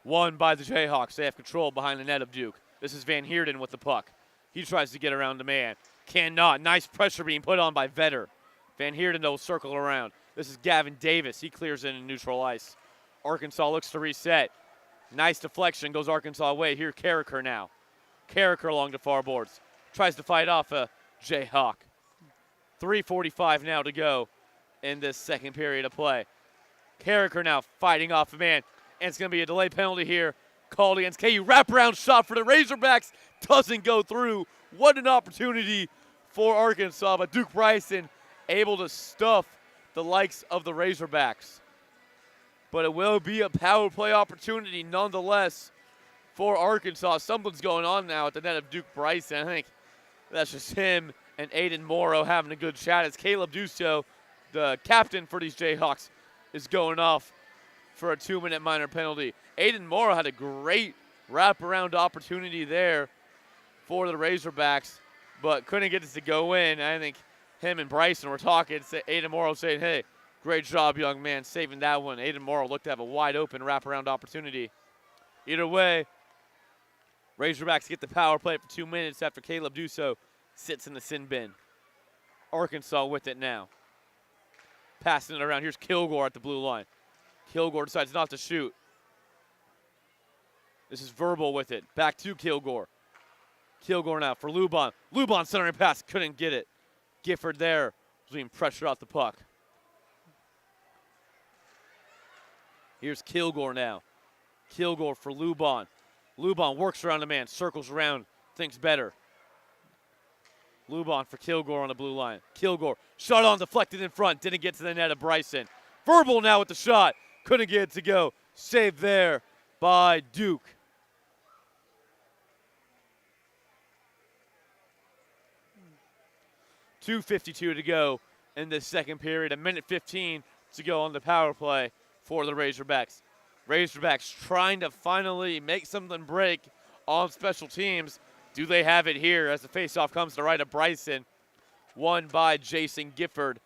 Won by the Jayhawks. They have control behind the net of Duke. This is Van Heerden with the puck. He tries to get around the man. Cannot. Nice pressure being put on by Vetter. Van Heerden, though, circle around. This is Gavin Davis. He clears in neutral ice. Arkansas looks to reset. Nice deflection. Goes Arkansas away. Here, Carricker now. Carricker along the far boards. Tries to fight off a Jayhawk. 3:45 now to go in this second period of play. Carricker now fighting off a man. And it's going to be a delay penalty here. Called against KU. Wraparound shot for the Razorbacks. Doesn't go through. What an opportunity for Arkansas. But Duke Bryson able to stuff the likes of the Razorbacks. But it will be a power play opportunity nonetheless for Arkansas. Something's going on now at the net of Duke Bryson. I think that's just him and Aiden Morrow having a good chat as Caleb Dusso, the captain for these Jayhawks, is going off for a 2-minute minor penalty. Aiden Morrow had a great wraparound opportunity there for the Razorbacks, but couldn't get it to go in. I think him and Bryson were talking. Aiden Morrow saying, hey, great job, young man, saving that one. Aiden Morrow looked to have a wide open wraparound opportunity. Either way, Razorbacks get the power play for 2 minutes after Caleb Dusso sits in the sin bin. Arkansas with it now. Passing it around. Here's Kilgore at the blue line. Kilgore decides not to shoot. This is Verbal with it. Back to Kilgore. Kilgore now for Lubon. Lubon centering pass. Couldn't get it. Gifford there was being pressured off the puck. Here's Kilgore now. Kilgore for Lubon. Lubon works around the man. Circles around. Thinks better. Lubon for Kilgore on the blue line. Kilgore. Shot on, deflected in front. Didn't get to the net of Bryson. Verbal now with the shot. Couldn't get it to go. Saved there by Duke. .252 to go in this second period. 1:15 to go on the power play for the Razorbacks. Razorbacks trying to finally make something break on special teams. Do they have it here as the faceoff comes to the right of Bryson? Won by Jason Gifford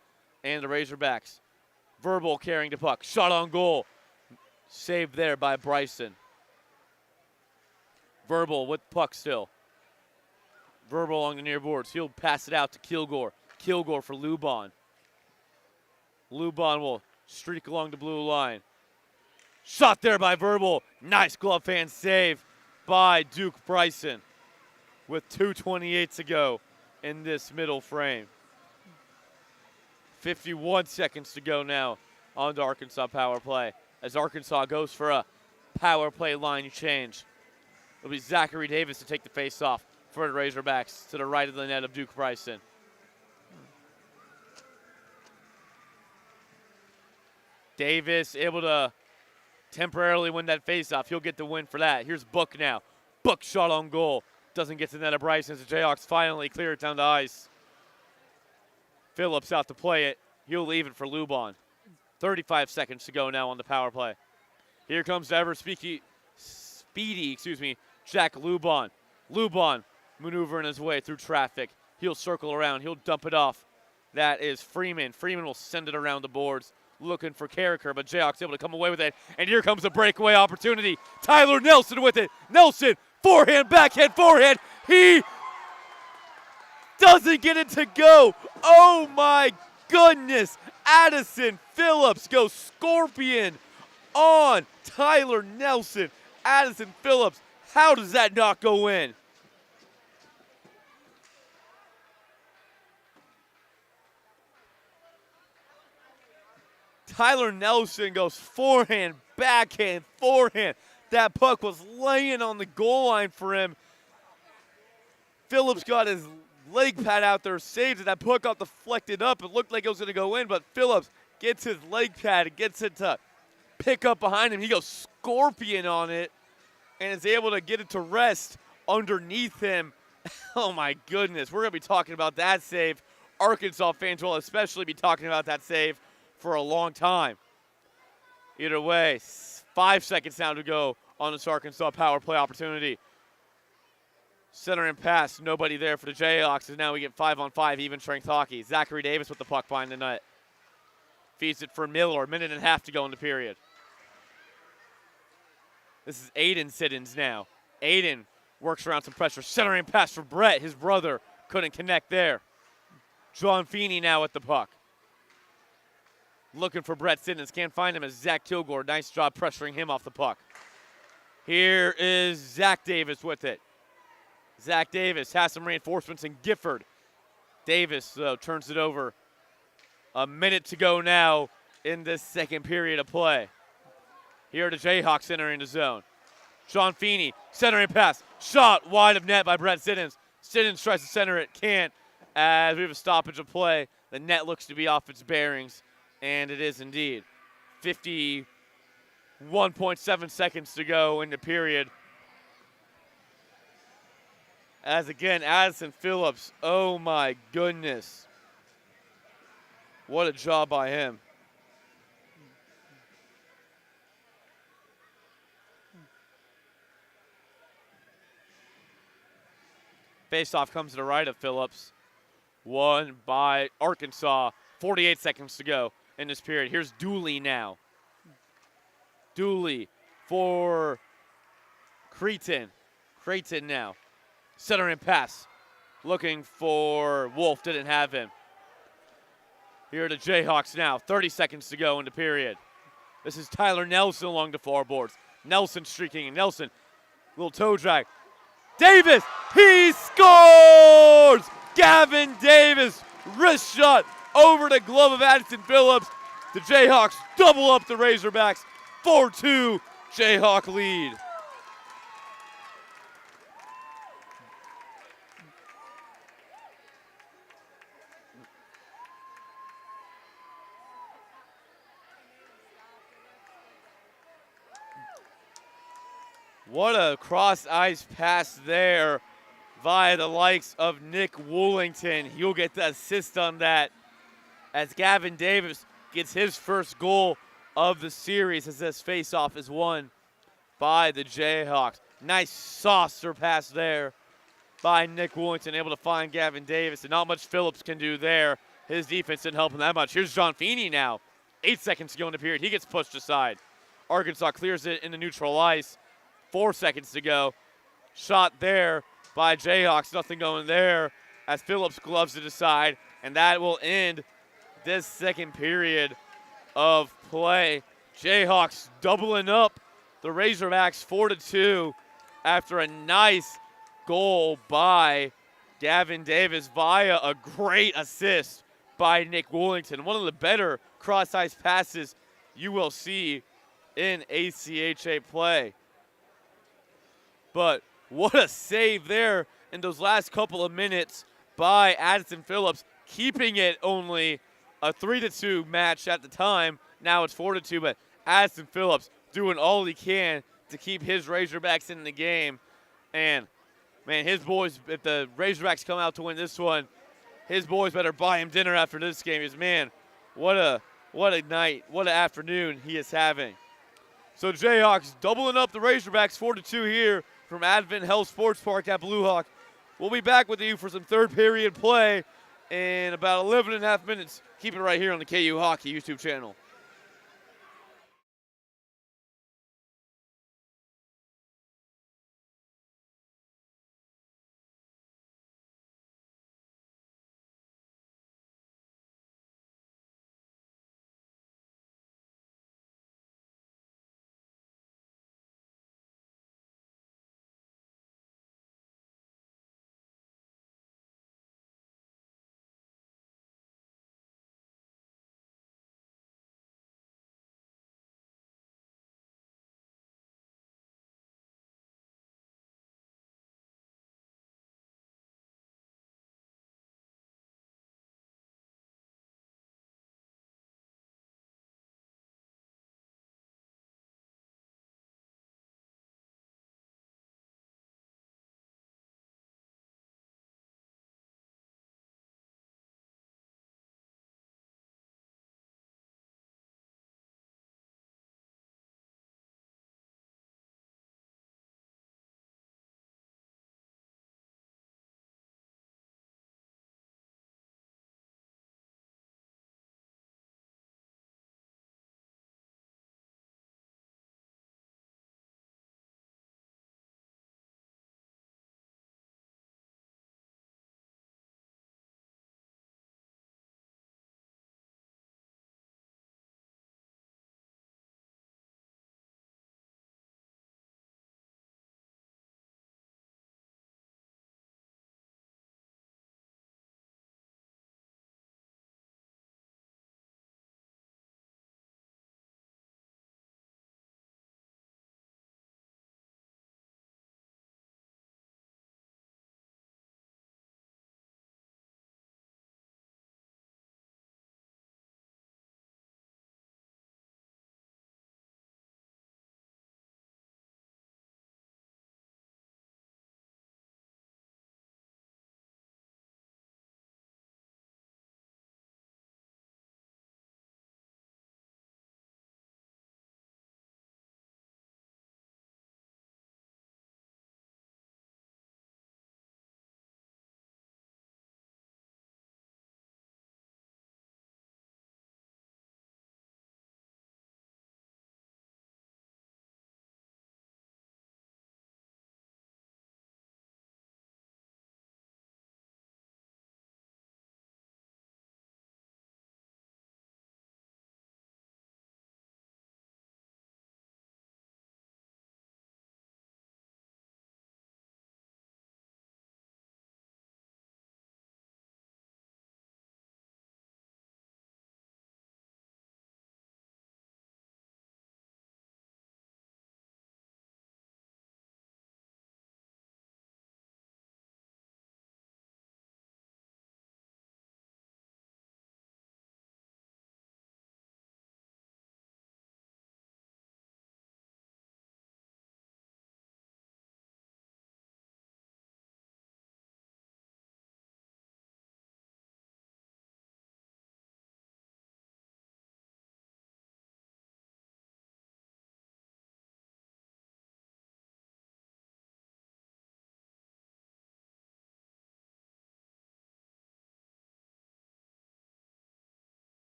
and the Razorbacks. Verbal carrying the puck. Shot on goal. Saved there by Bryson. Verbal with puck still. Verbal along the near boards. He'll pass it out to Kilgore. Kilgore for Lubon. Lubon will streak along the blue line. Shot there by Verbal. Nice glove hand save by Duke Bryson with 2:28 to go in this middle frame. 51 seconds to go now on the Arkansas power play as Arkansas goes for a power play line change. It'll be Zachary Davis to take the face-off for the Razorbacks to the right of the net of Duke Bryson. Davis able to temporarily win that face-off. He'll get the win for that. Here's Book now. Book shot on goal. Doesn't get to the net of Bryson as the Jayhawks finally clear it down the ice. Phillips out to play it. He'll leave it for Lubon. 35 seconds to go now on the power play. Here comes the ever speedy, Jack Lubon. Lubon maneuvering his way through traffic. He'll circle around. He'll dump it off. That is Freeman. Freeman will send it around the boards, looking for Carricker, but Jayhawks able to come away with it. And here comes a breakaway opportunity. Tyler Nelson with it. Nelson, forehand, backhand, forehand. He doesn't get it to go. Oh my goodness. Addison Phillips goes scorpion on Tyler Nelson. Addison Phillips, how does that not go in? Tyler Nelson goes forehand, backhand, forehand. That puck was laying on the goal line for him. Phillips got his leg pad out there, saved it. That puck got deflected up. It looked like it was going to go in, but Phillips gets his leg pad and gets it to pick up behind him. He goes scorpion on it and is able to get it to rest underneath him. Oh, my goodness. We're going to be talking about that save. Arkansas fans will especially be talking about that save for a long time. Either way, 5 seconds now to go on this Arkansas power play opportunity. Center and pass, nobody there for the Jayhawks, and now we get 5-on-5 even strength hockey. Zachary Davis with the puck behind the net. Feeds it for Miller, a minute and a half to go in the period. This is Aiden Siddons now. Aiden works around some pressure. Center and pass for Brett, his brother. Couldn't connect there. John Feeney now with the puck. Looking for Brett Siddons. Can't find him as Zach Kilgore. Nice job pressuring him off the puck. Here is Zach Davis with it. Zach Davis has some reinforcements in Gifford. Davis, though, turns it over. A minute to go now in this second period of play. Here are the Jayhawks entering the zone. John Feeney, centering pass. Shot wide of net by Brett Siddons. Siddons tries to center it, can't. As we have a stoppage of play, the net looks to be off its bearings, and it is indeed. 51.7 seconds to go in the period. As again, Addison Phillips, oh my goodness. What a job by him. Faceoff comes to the right of Phillips. Won by Arkansas. 48 seconds to go in this period. Here's Dooley now. Dooley for Creighton. Creighton now. Center and pass. Looking for Wolf. Didn't have him. Here are the Jayhawks now. 30 seconds to go in the period. This is Tyler Nelson along the floorboards. Nelson streaking. And Nelson, little toe drag. Davis, he scores! Gavin Davis, wrist shot over the glove of Addison Phillips. The Jayhawks double up the Razorbacks. 4-2 Jayhawk lead. What a cross-ice pass there via the likes of Nick Woolington. He'll get the assist on that as Gavin Davis gets his first goal of the series as this faceoff is won by the Jayhawks. Nice saucer pass there by Nick Woolington, able to find Gavin Davis, and not much Phillips can do there. His defense didn't help him that much. Here's John Feeney now. 8 seconds to go in the period. He gets pushed aside. Arkansas clears it into neutral ice. 4 seconds to go. Shot there by Jayhawks. Nothing going there as Phillips gloves it aside. And that will end this second period of play. Jayhawks doubling up the Razorbacks 4-2 after a nice goal by Gavin Davis via a great assist by Nick Woolington. One of the better cross-ice passes you will see in ACHA play. But what a save there in those last couple of minutes by Addison Phillips, keeping it only a 3-2 match at the time. Now it's 4-2, but Addison Phillips doing all he can to keep his Razorbacks in the game. And, man, his boys, if the Razorbacks come out to win this one, his boys better buy him dinner after this game. Because, man, what a night, what an afternoon he is having. So Jayhawks doubling up the Razorbacks 4-2 here from Advent Health Sports Park at Blue Hawk. We'll be back with you for some third period play in about 11 and a half minutes. Keep it right here on the KU Hockey YouTube channel.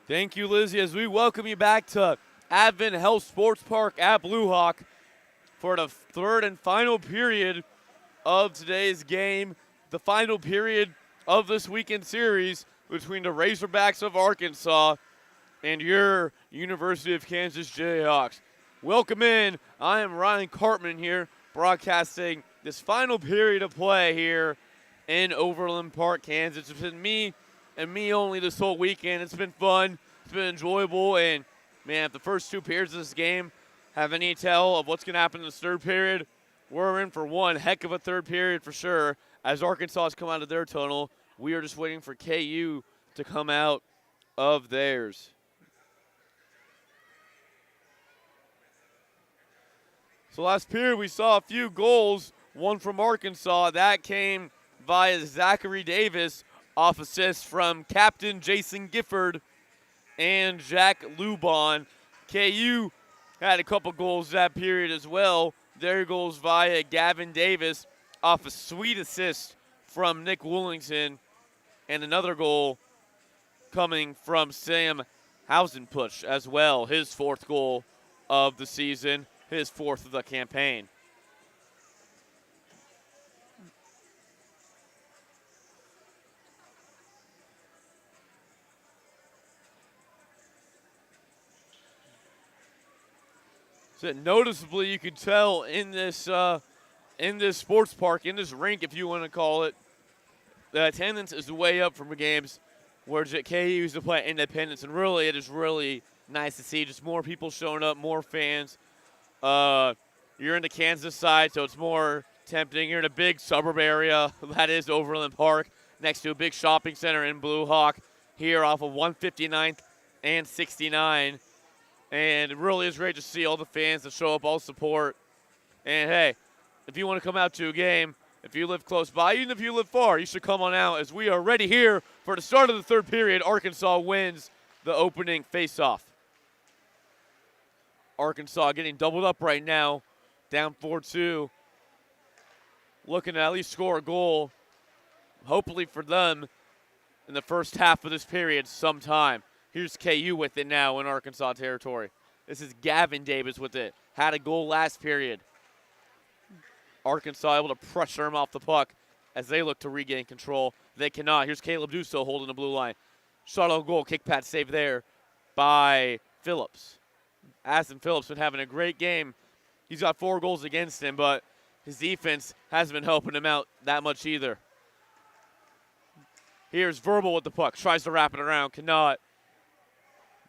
Thank you, Lizzie, as we welcome you back to Advent Health Sports Park at Blue Hawk for the third and final period of today's game, the final period of this weekend series between the Razorbacks of Arkansas and your University of Kansas Jayhawks. Welcome in. I am Ryan Cartman here, broadcasting this final period of play here in Overland Park, Kansas. It's been me and me only this whole weekend. It's been fun. It's been enjoyable. And, man, if the first 2 periods of this game have any tell of what's going to happen in this third period, we're in for one heck of a third period for sure. As Arkansas has come out of their tunnel, we are just waiting for KU to come out of theirs. So last period we saw a few goals, one from Arkansas. That came via Zachary Davis off assist from Captain Jason Gifford and Jack Lubon. KU had a couple goals that period as well. Their goals via Gavin Davis off a sweet assist from Nick Woolington, and another goal coming from Sam Hausenpush as well, his 4th goal of the season, his 4th of the campaign. So noticeably, you can tell in this sports park, in this rink, if you want to call it, the attendance is way up from the games where KU used to play Independence, and really, it is really nice to see just more people showing up, more fans. You're in the Kansas side, so it's more tempting. You're in a big suburb area, that is Overland Park, next to a big shopping center in Blue Hawk, here off of 159th and 69. And it really is great to see all the fans that show up, all support. And, hey, if you want to come out to a game, if you live close by, even if you live far, you should come on out as we are ready here for the start of the third period. Arkansas wins the opening faceoff. Arkansas getting doubled up right now, down 4-2. Looking to at least score a goal, hopefully for them, in the first half of this period sometime. Here's KU with it now in Arkansas territory. This is Gavin Davis with it. Had a goal last period. Arkansas able to pressure him off the puck as they look to regain control. They cannot. Here's Caleb Dusso holding the blue line. Shot on goal, kick pad save there by Phillips. Aston Phillips been having a great game. He's got 4 goals against him, but his defense hasn't been helping him out that much either. Here's Verbal with the puck. Tries to wrap it around, cannot.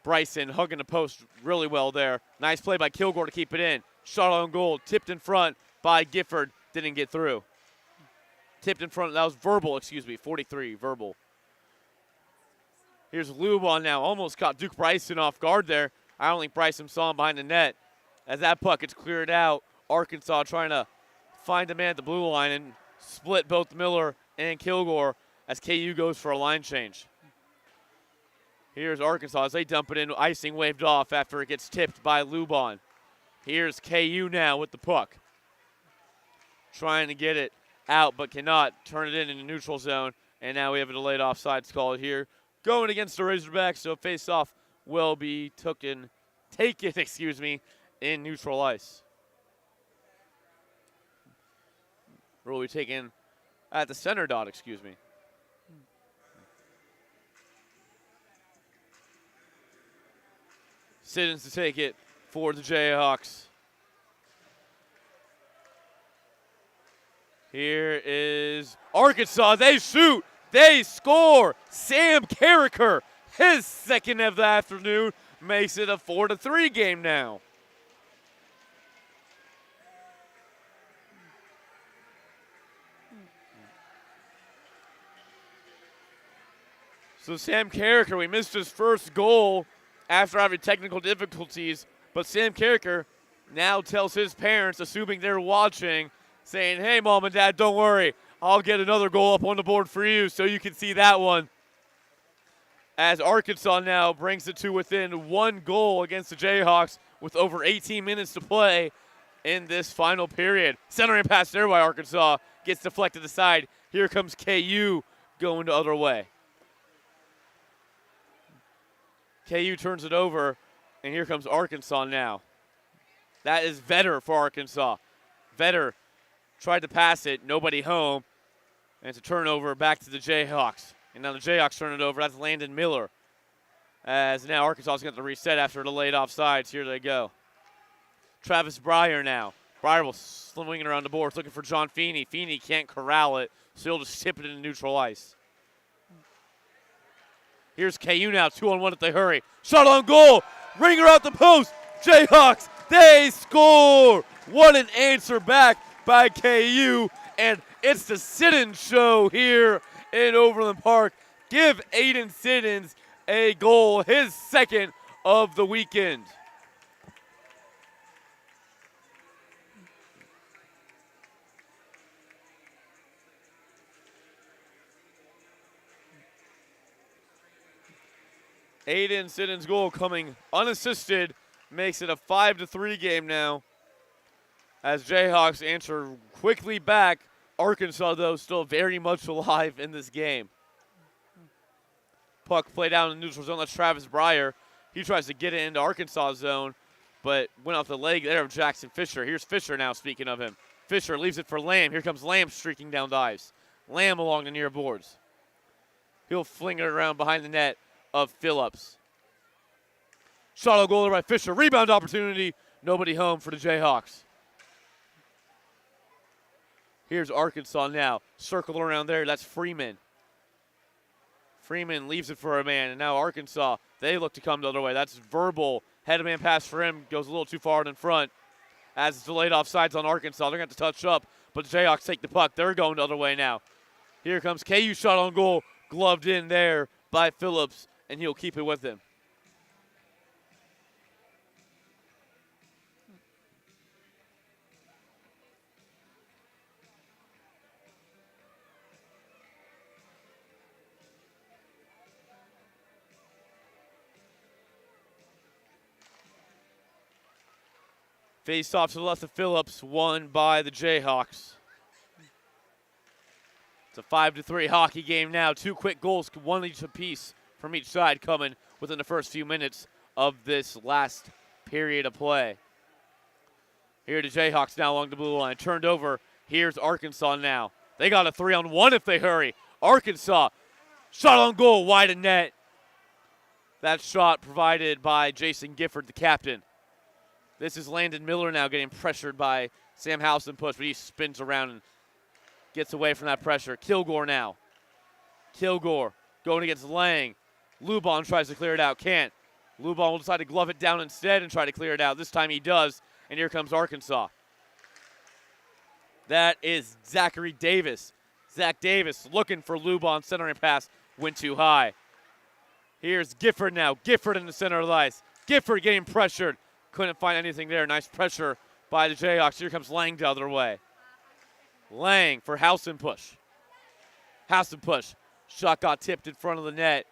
Bryson hugging the post really well there. Nice play by Kilgore to keep it in. Shot on goal, tipped in front by Gifford. Didn't get through. Tipped in front. That was Verbal, 43, Verbal. Here's Lubon now. Almost caught Duke Bryson off guard there. I don't think Bryson saw him behind the net. As that puck gets cleared out, Arkansas trying to find a man at the blue line and split both Miller and Kilgore as KU goes for a line change. Here's Arkansas as they dump it in. Icing waved off after it gets tipped by Lubon. Here's KU now with the puck. Trying to get it out, but cannot turn it in the neutral zone. And now we have a delayed offsides call here. Going against the Razorbacks, so face-off will be taken, in neutral ice. Will be taken at the center dot, Siddons to take it for the Jayhawks. Here is Arkansas. They shoot. They score. Sam Carricker, his second of the afternoon, makes it a 4-3 game now. So Sam Carricker, we missed his first goal after having technical difficulties, but Sam Carricker now tells his parents, assuming they're watching, saying, hey, Mom and Dad, don't worry. I'll get another goal up on the board for you so you can see that one. As Arkansas now brings it to within 1 goal against the Jayhawks with over 18 minutes to play in this final period. Centering pass there by Arkansas gets deflected aside. Here comes KU going the other way. KU turns it over, and here comes Arkansas now. That is Vetter for Arkansas. Vetter tried to pass it, nobody home, and it's a turnover back to the Jayhawks. And now the Jayhawks turn it over. That's Landon Miller. As now Arkansas is going to reset after the late offsides. Here they go. Travis Breyer now. Breyer will swing it around the boards looking for John Feeney. Feeney can't corral it, so he'll just tip it into neutral ice. Here's KU now, 2-on-1 if they hurry. Shot on goal. Ringer out the post. Jayhawks, they score. What an answer back by KU. And it's the Siddons show here in Overland Park. Give Aiden Siddons a goal, his second of the weekend. Aiden Siddons' goal coming unassisted makes it a 5-3 game now. As Jayhawks answer quickly back. Arkansas, though, still very much alive in this game. Puck played down in the neutral zone. That's Travis Breyer. He tries to get it into Arkansas zone, but went off the leg there of Jackson Fisher. Here's Fisher now, speaking of him. Fisher leaves it for Lamb. Here comes Lamb streaking down dives. Lamb along the near boards. He'll fling it around behind the net of Phillips. Shot on goal by Fisher. Rebound opportunity. Nobody home for the Jayhawks. Here's Arkansas now. Circle around there. That's Freeman. Freeman leaves it for a man. And now Arkansas, they look to come the other way. That's Verbal. Head-of-man pass for him. Goes a little too far in front. As it's delayed offsides on Arkansas. They're going to have to touch up. But the Jayhawks take the puck. They're going the other way now. Here comes KU shot on goal. Gloved in there by Phillips. And he'll keep it with him. Face off to the left of Phillips, won by the Jayhawks. It's a 5-3 hockey game now. Two quick goals, one each apiece from each side coming within the first few minutes of this last period of play. Here the Jayhawks now along the blue line. Turned over. Here's Arkansas now. They got a 3-on-1 if they hurry. Arkansas, shot on goal, wide of net. That shot provided by Jason Gifford, the captain. This is Landon Miller now getting pressured by Sam House and push, but he spins around and gets away from that pressure. Kilgore now. Kilgore going against Lang. Lubon tries to clear it out, can't. Lubon will decide to glove it down instead and try to clear it out. This time he does, and here comes Arkansas. That is Zachary Davis. Zach Davis looking for Lubon, centering pass, went too high. Here's Gifford now. Gifford in the center of the ice. Gifford getting pressured. Couldn't find anything there. Nice pressure by the Jayhawks. Here comes Lang the other way. Lang for House and push. House and push. Shot got tipped in front of the net.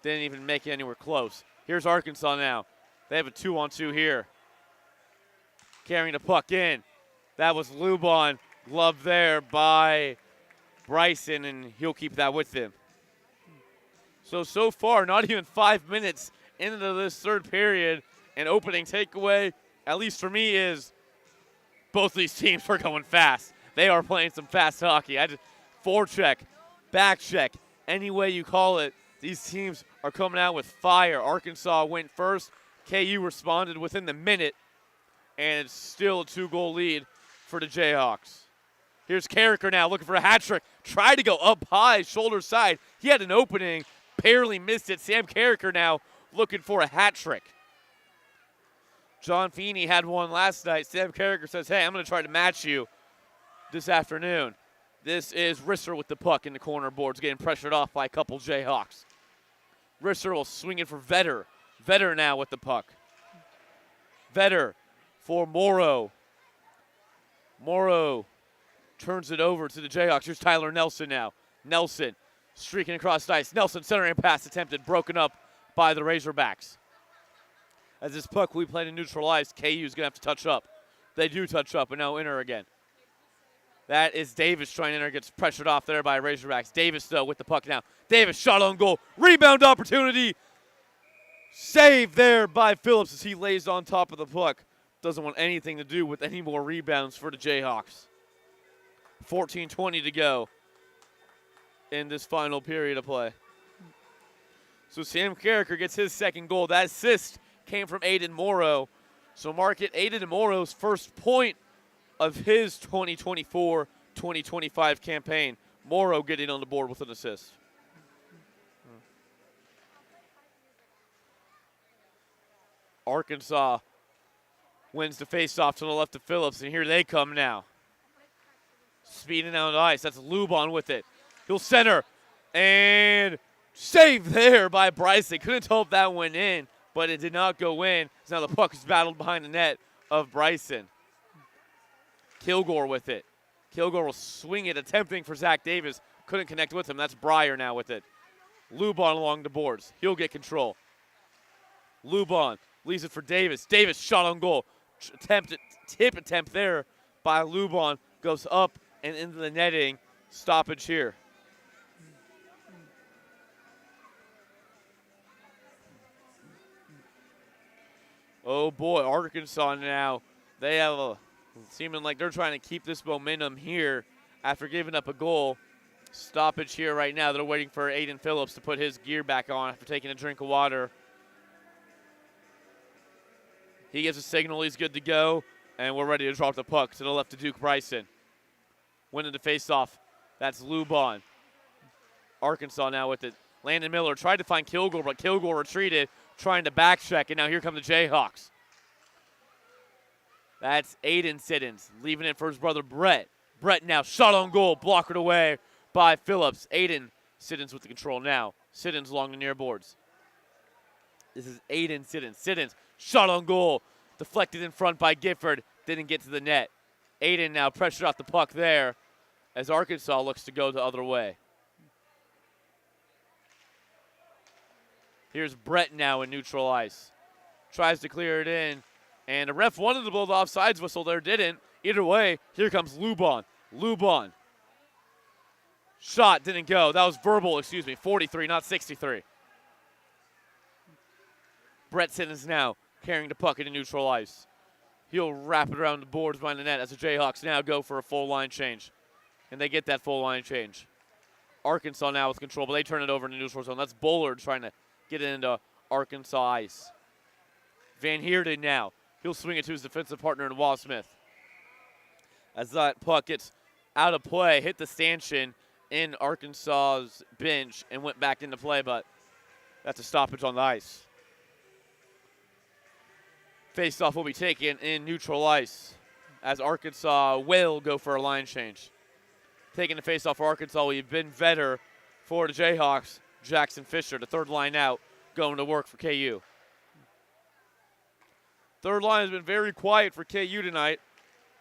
Didn't even make it anywhere close. Here's Arkansas now. They have a 2-on-2 here. Carrying the puck in. That was Lubon. Glove there by Bryson, and he'll keep that with him. So far, not even 5 minutes into this third period, and opening takeaway, at least for me, is both these teams are going fast. They are playing some fast hockey. Forecheck, back check, any way you call it, these teams are coming out with fire. Arkansas went first. KU responded within the minute, and it's still a 2-goal lead for the Jayhawks. Here's Carricker now looking for a hat trick. Tried to go up high, shoulder side. He had an opening, barely missed it. Sam Carricker now looking for a hat trick. John Feeney had one last night. Sam Carricker says, hey, I'm going to try to match you this afternoon. This is Risser with the puck in the corner boards, getting pressured off by a couple Jayhawks. Risser will swing it for Vetter. Vetter now with the puck. Vetter for Morrow. Morrow turns it over to the Jayhawks. Here's Tyler Nelson now. Nelson streaking across the ice. Nelson centering pass attempted, broken up by the Razorbacks. As this puck we played in neutral ice, KU is going to have to touch up. They do touch up, and now enter again. That is Davis trying to enter, gets pressured off there by Razorbacks. Davis, though, with the puck now. Davis shot on goal. Rebound opportunity. Save there by Phillips as he lays on top of the puck. Doesn't want anything to do with any more rebounds for the Jayhawks. 14:20 to go in this final period of play. So Sam Carricker gets his second goal. That assist came from Aiden Morrow. So mark it Aiden Morrow's first point of his 2024-2025 campaign. Morrow getting on the board with an assist. Arkansas wins the faceoff to the left of Phillips, and here they come now. Speeding down the ice. That's Lubon with it. He'll center, and save there by Bryson. Couldn't tell if that went in, but it did not go in. So now the puck is battled behind the net of Bryson. Kilgore with it. Kilgore will swing it, attempting for Zach Davis. Couldn't connect with him. That's Breyer now with it. Lubon along the boards. He'll get control. Lubon leaves it for Davis. Davis shot on goal. Tip attempt there by Lubon. Goes up and into the netting. Stoppage here. Oh boy, Arkansas now. They have seeming like they're trying to keep this momentum here after giving up a goal. Stoppage here right now. They're waiting for Aiden Phillips to put his gear back on after taking a drink of water. He gives a signal, he's good to go, and we're ready to drop the puck to the left of Duke Bryson. Winning the faceoff, that's Lubon. Arkansas now with it. Landon Miller tried to find Kilgore, but Kilgore retreated, trying to back check, and now here come the Jayhawks. That's Aiden Siddons, leaving it for his brother Brett. Brett now shot on goal, blockered away by Phillips. Aiden Siddons with the control now. Siddons along the near boards. This is Aiden Siddons. Siddons shot on goal, deflected in front by Gifford, didn't get to the net. Aiden now pressured off the puck there as Arkansas looks to go the other way. Here's Brett now in neutral ice. Tries to clear it in, and the ref wanted to blow the offsides whistle there, didn't. Either way, here comes Lubon. Lubon. Shot didn't go. That was verbal, 43, not 63. Brett Siddons now carrying the puck into neutral ice. He'll wrap it around the boards behind the net as the Jayhawks now go for a full line change. And they get that full line change. Arkansas now with control, but they turn it over in the neutral zone. That's Bullard trying to get it into Arkansas ice. Van Heerden now. He'll swing it to his defensive partner in Wall Smith. As that puck gets out of play, hit the stanchion in Arkansas's bench and went back into play, but that's a stoppage on the ice. Faceoff will be taken in neutral ice as Arkansas will go for a line change. Taking the faceoff for Arkansas, we've been vetter for the Jayhawks. Jackson Fisher, the third line out, going to work for KU. Third line has been very quiet for KU tonight,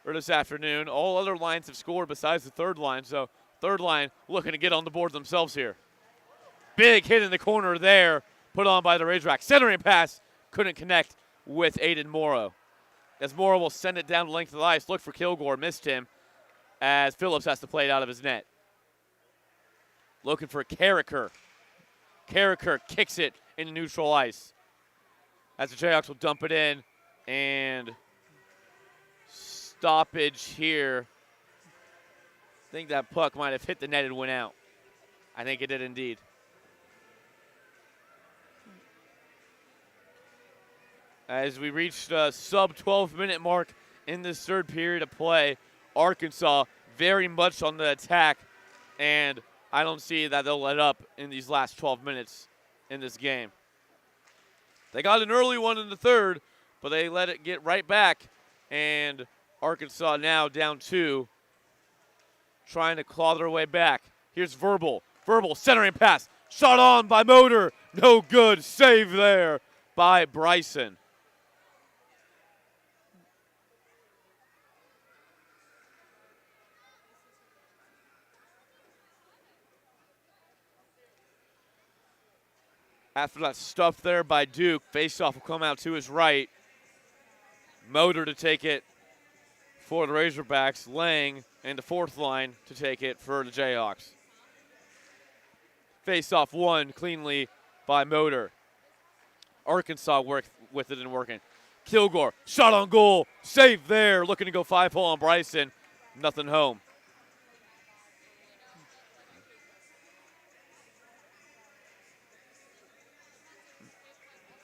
or this afternoon. All other lines have scored besides the third line, so third line looking to get on the board themselves here. Big hit in the corner there, put on by the Razorbacks. Centering pass, couldn't connect with Aiden Morrow. As Morrow will send it down the length of the ice, look for Kilgore, missed him, as Phillips has to play it out of his net. Looking for Carricker. Carricker kicks it into neutral ice. As the Jayhawks will dump it in, and stoppage here. I think that puck might have hit the net and went out. I think it did indeed. As we reach the sub-12-minute mark in this third period of play, Arkansas very much on the attack, and I don't see that they'll let up in these last 12 minutes in this game. They got an early one in the third, but they let it get right back, and Arkansas now down 2, trying to claw their way back. Here's Verbal. Verbal centering pass. Shot on by Motor. No good. Save there by Bryson. After that stuff there by Duke, faceoff will come out to his right. Motor to take it for the Razorbacks. Lang and the fourth line to take it for the Jayhawks. Faceoff won cleanly by Motor. Arkansas worked with it and working. Kilgore, shot on goal, save there, looking to go 5-hole on Bryson. Nothing home.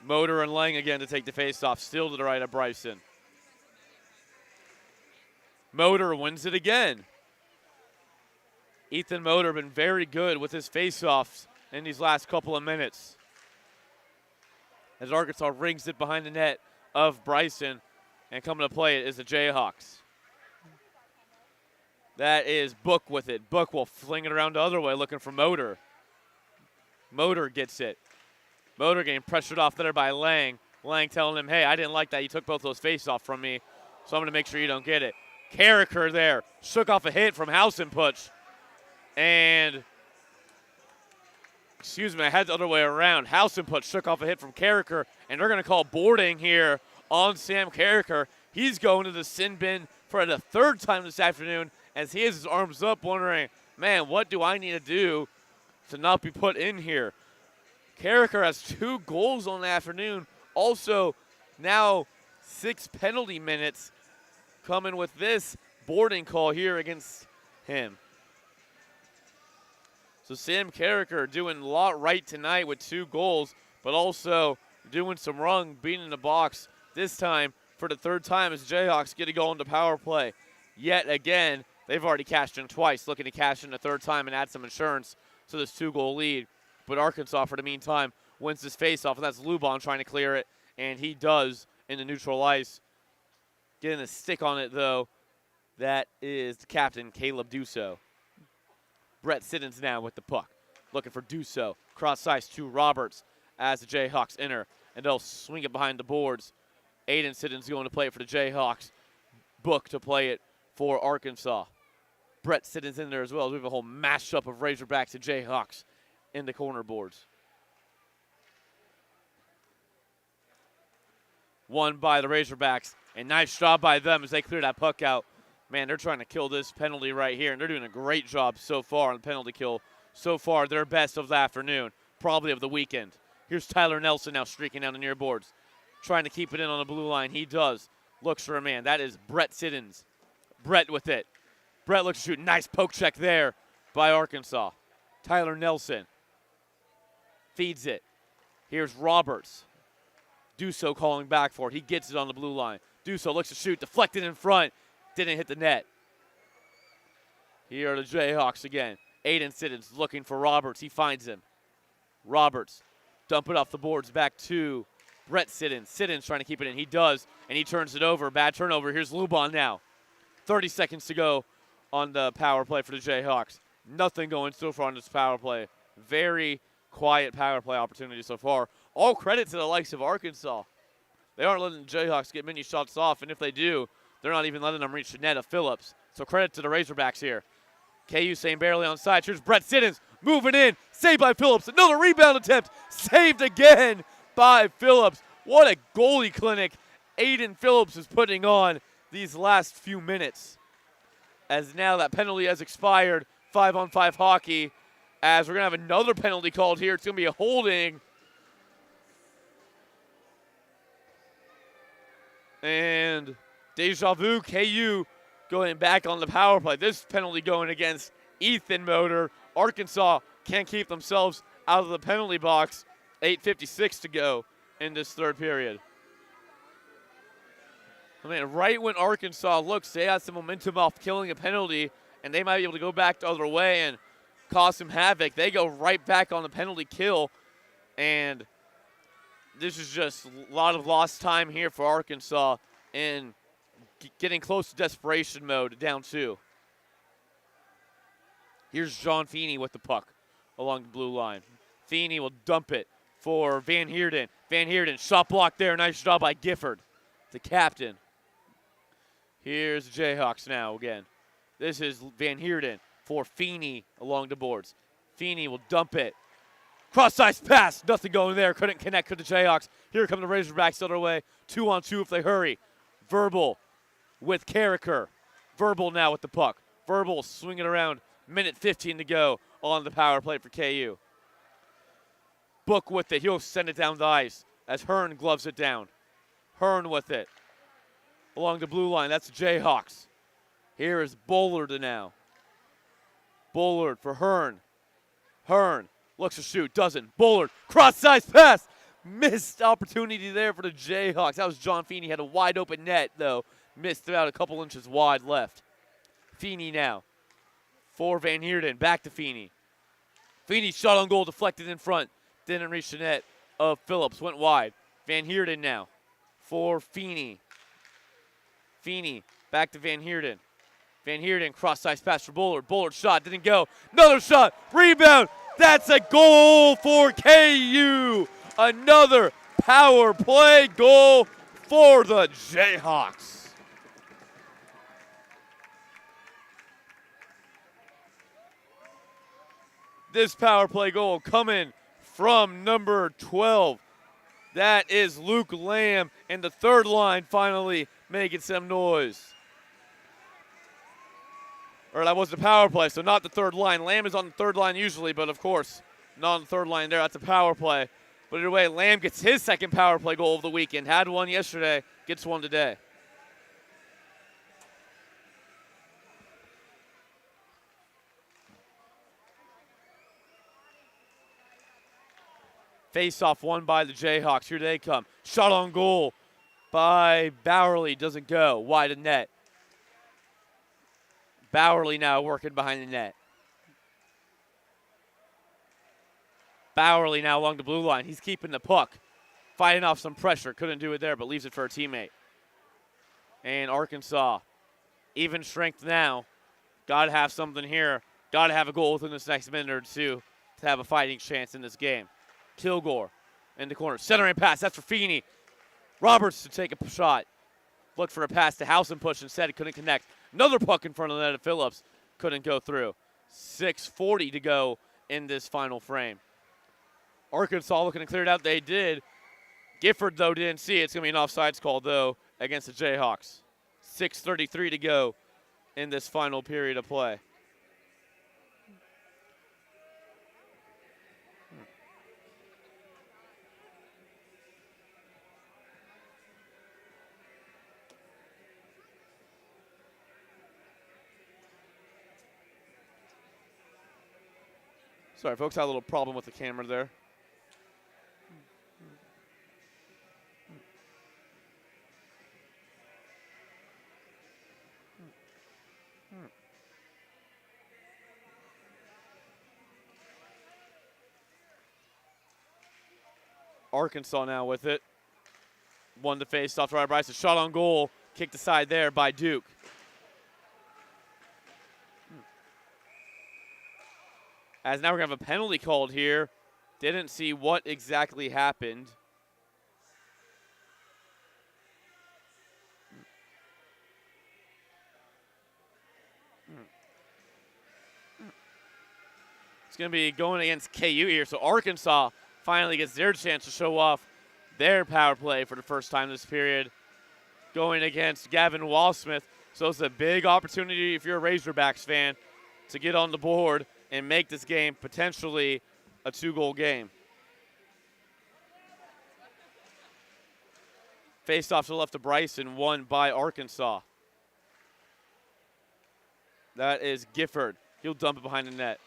Motor and Lang again to take the faceoff, still to the right of Bryson. Motor wins it again. Ethan Motor been very good with his faceoffs in these last couple of minutes. As Arkansas rings it behind the net of Bryson, and coming to play it is the Jayhawks. That is Book with it. Book will fling it around the other way looking for Motor. Motor gets it. Motor getting pressured off there by Lang. Lang telling him, hey, I didn't like that. You took both those faceoff from me, so I'm going to make sure you don't get it. Carricker there. Shook off a hit from Hausenputz. And, excuse me, I had the other way around. Hausenputz shook off a hit from Carricker, and they're going to call boarding here on Sam Carricker. He's going to the sin bin for the third time this afternoon as he has his arms up wondering, man, what do I need to do to not be put in here? Carricker has 2 goals on the afternoon. Also, now 6 penalty minutes coming with this boarding call here against him. So Sam Carricker doing a lot right tonight with 2 goals, but also doing some wrong, being in the box this time for the third time as Jayhawks get to go into power play. Yet again, they've already cashed in twice, looking to cash in the third time and add some insurance to this 2-goal lead. But Arkansas, for the meantime, wins this faceoff, and that's Lubon trying to clear it, and he does in the neutral ice. Getting a stick on it, though, that is the captain, Caleb Dusso. Brett Siddons now with the puck, looking for Dusso. Cross ice to Roberts as the Jayhawks enter, and they'll swing it behind the boards. Aiden Siddons going to play it for the Jayhawks. Book to play it for Arkansas. Brett Siddons in there as well. We have a whole mashup of Razorbacks and Jayhawks in the corner boards. Won by the Razorbacks, and nice job by them as they clear that puck out. Man, they're trying to kill this penalty right here, and they're doing a great job so far on the penalty kill. So far, their best of the afternoon, probably of the weekend. Here's Tyler Nelson now streaking down the near boards, trying to keep it in on the blue line. He does. Looks for a man. That is Brett Siddons. Brett with it. Brett looks to shoot. Nice poke check there by Arkansas. Tyler Nelson feeds it. Here's Roberts. Dusso calling back for it. He gets it on the blue line. Dusso looks to shoot. Deflected in front. Didn't hit the net. Here are the Jayhawks again. Aiden Siddons looking for Roberts. He finds him. Roberts dump it off the boards back to Brett Siddons. Siddons trying to keep it in. He does, and he turns it over. Bad turnover. Here's Lubon now. 30 seconds to go on the power play for the Jayhawks. Nothing going so far on this power play. Very quiet power play opportunity so far. All credit to the likes of Arkansas. They aren't letting the Jayhawks get many shots off, and if they do, they're not even letting them reach the net of Phillips. So credit to the Razorbacks here. KU staying barely on side. Here's Brett Siddons moving in. Saved by Phillips. Another rebound attempt. Saved again by Phillips. What a goalie clinic Aiden Phillips is putting on these last few minutes. As now that penalty has expired. 5-on-5 hockey. As we're going to have another penalty called here. It's going to be a holding. And deja vu, KU going back on the power play. This penalty going against Ethan Motor. Arkansas can't keep themselves out of the penalty box. 8:56 to go in this third period. I mean, right when Arkansas looks, they had some momentum off killing a penalty, and they might be able to go back the other way and cause some havoc. They go right back on the penalty kill, and this is just a lot of lost time here for Arkansas in getting close to desperation mode, down 2. Here's John Feeney with the puck along the blue line. Feeney will dump it for Van Heerden. Van Heerden, shot block there. Nice job by Gifford, the captain. Here's the Jayhawks now again. This is Van Heerden for Feeney along the boards. Feeney will dump it. Cross-ice pass, nothing going there. Couldn't connect with the Jayhawks. Here come the Razorbacks the other way. 2-on-2 if they hurry. Verbal with Carricker. Verbal now with the puck. Verbal swinging around. Minute 15 to go on the power play for KU. Book with it. He'll send it down the ice. as Hearn gloves it down. Hearn with it. Along the blue line, that's the Jayhawks. Here is Bullard now. Bullard for Hearn. Hearn looks to shoot, doesn't. Bullard, cross-size pass. Missed opportunity there for the Jayhawks. That was John Feeney, had a wide open net, though. Missed about a couple inches wide left. Feeney now for Van Heerden, back to Feeney. Feeney shot on goal, deflected in front. Didn't reach the net of Phillips, went wide. Van Heerden now for Feeney. Feeney back to Van Heerden. Van Heerden, cross-size pass for Bullard. Bullard shot, didn't go. Another shot, rebound. That's a goal for KU. Another power play goal for the Jayhawks. This power play goal coming from number 12. That is Luke Lamb, and the third line finally making some noise. Or that was the power play, so not the third line. Lamb is on the third line usually, but of course, not on the third line there. That's a power play. But either way, Lamb gets his second power play goal of the weekend. Had one yesterday, gets one today. Face-off won by the Jayhawks. Here they come. Shot on goal by Bowerly. Doesn't go. Wide of net. Bowerly now working behind the net. Bowerly now along the blue line. He's keeping the puck. Fighting off some pressure. Couldn't do it there, but leaves it for a teammate. And Arkansas, even strength now. Got to have something here. Got to have a goal within this next minute or two to have a fighting chance in this game. Kilgore in the corner. Centering pass. That's for Feeney. Roberts to take a shot. Looked for a pass to House and push. Instead, it couldn't connect. Another puck in front of the net of Phillips. Couldn't go through. 6:40 to go in this final frame. Arkansas looking to clear it out. They did. Gifford, though, didn't see it. It's going to be an offsides call, though, against the Jayhawks. 6:33 to go in this final period of play. Sorry, folks, had a little problem with the camera there. Arkansas now with it. Won the face off to Ryan Bryce. A shot on goal. Kicked aside there by Duke. As now we're going to have a penalty called here. Didn't see what exactly happened. It's going to be going against KU here. So Arkansas finally gets their chance to show off their power play for the first time this period. Going against Gavin Walsmith. So it's a big opportunity if you're a Razorbacks fan to get on the board and make this game potentially a 2-goal game. Faced off to the left of Bryson, won by Arkansas. That is Gifford. He'll dump it behind the net.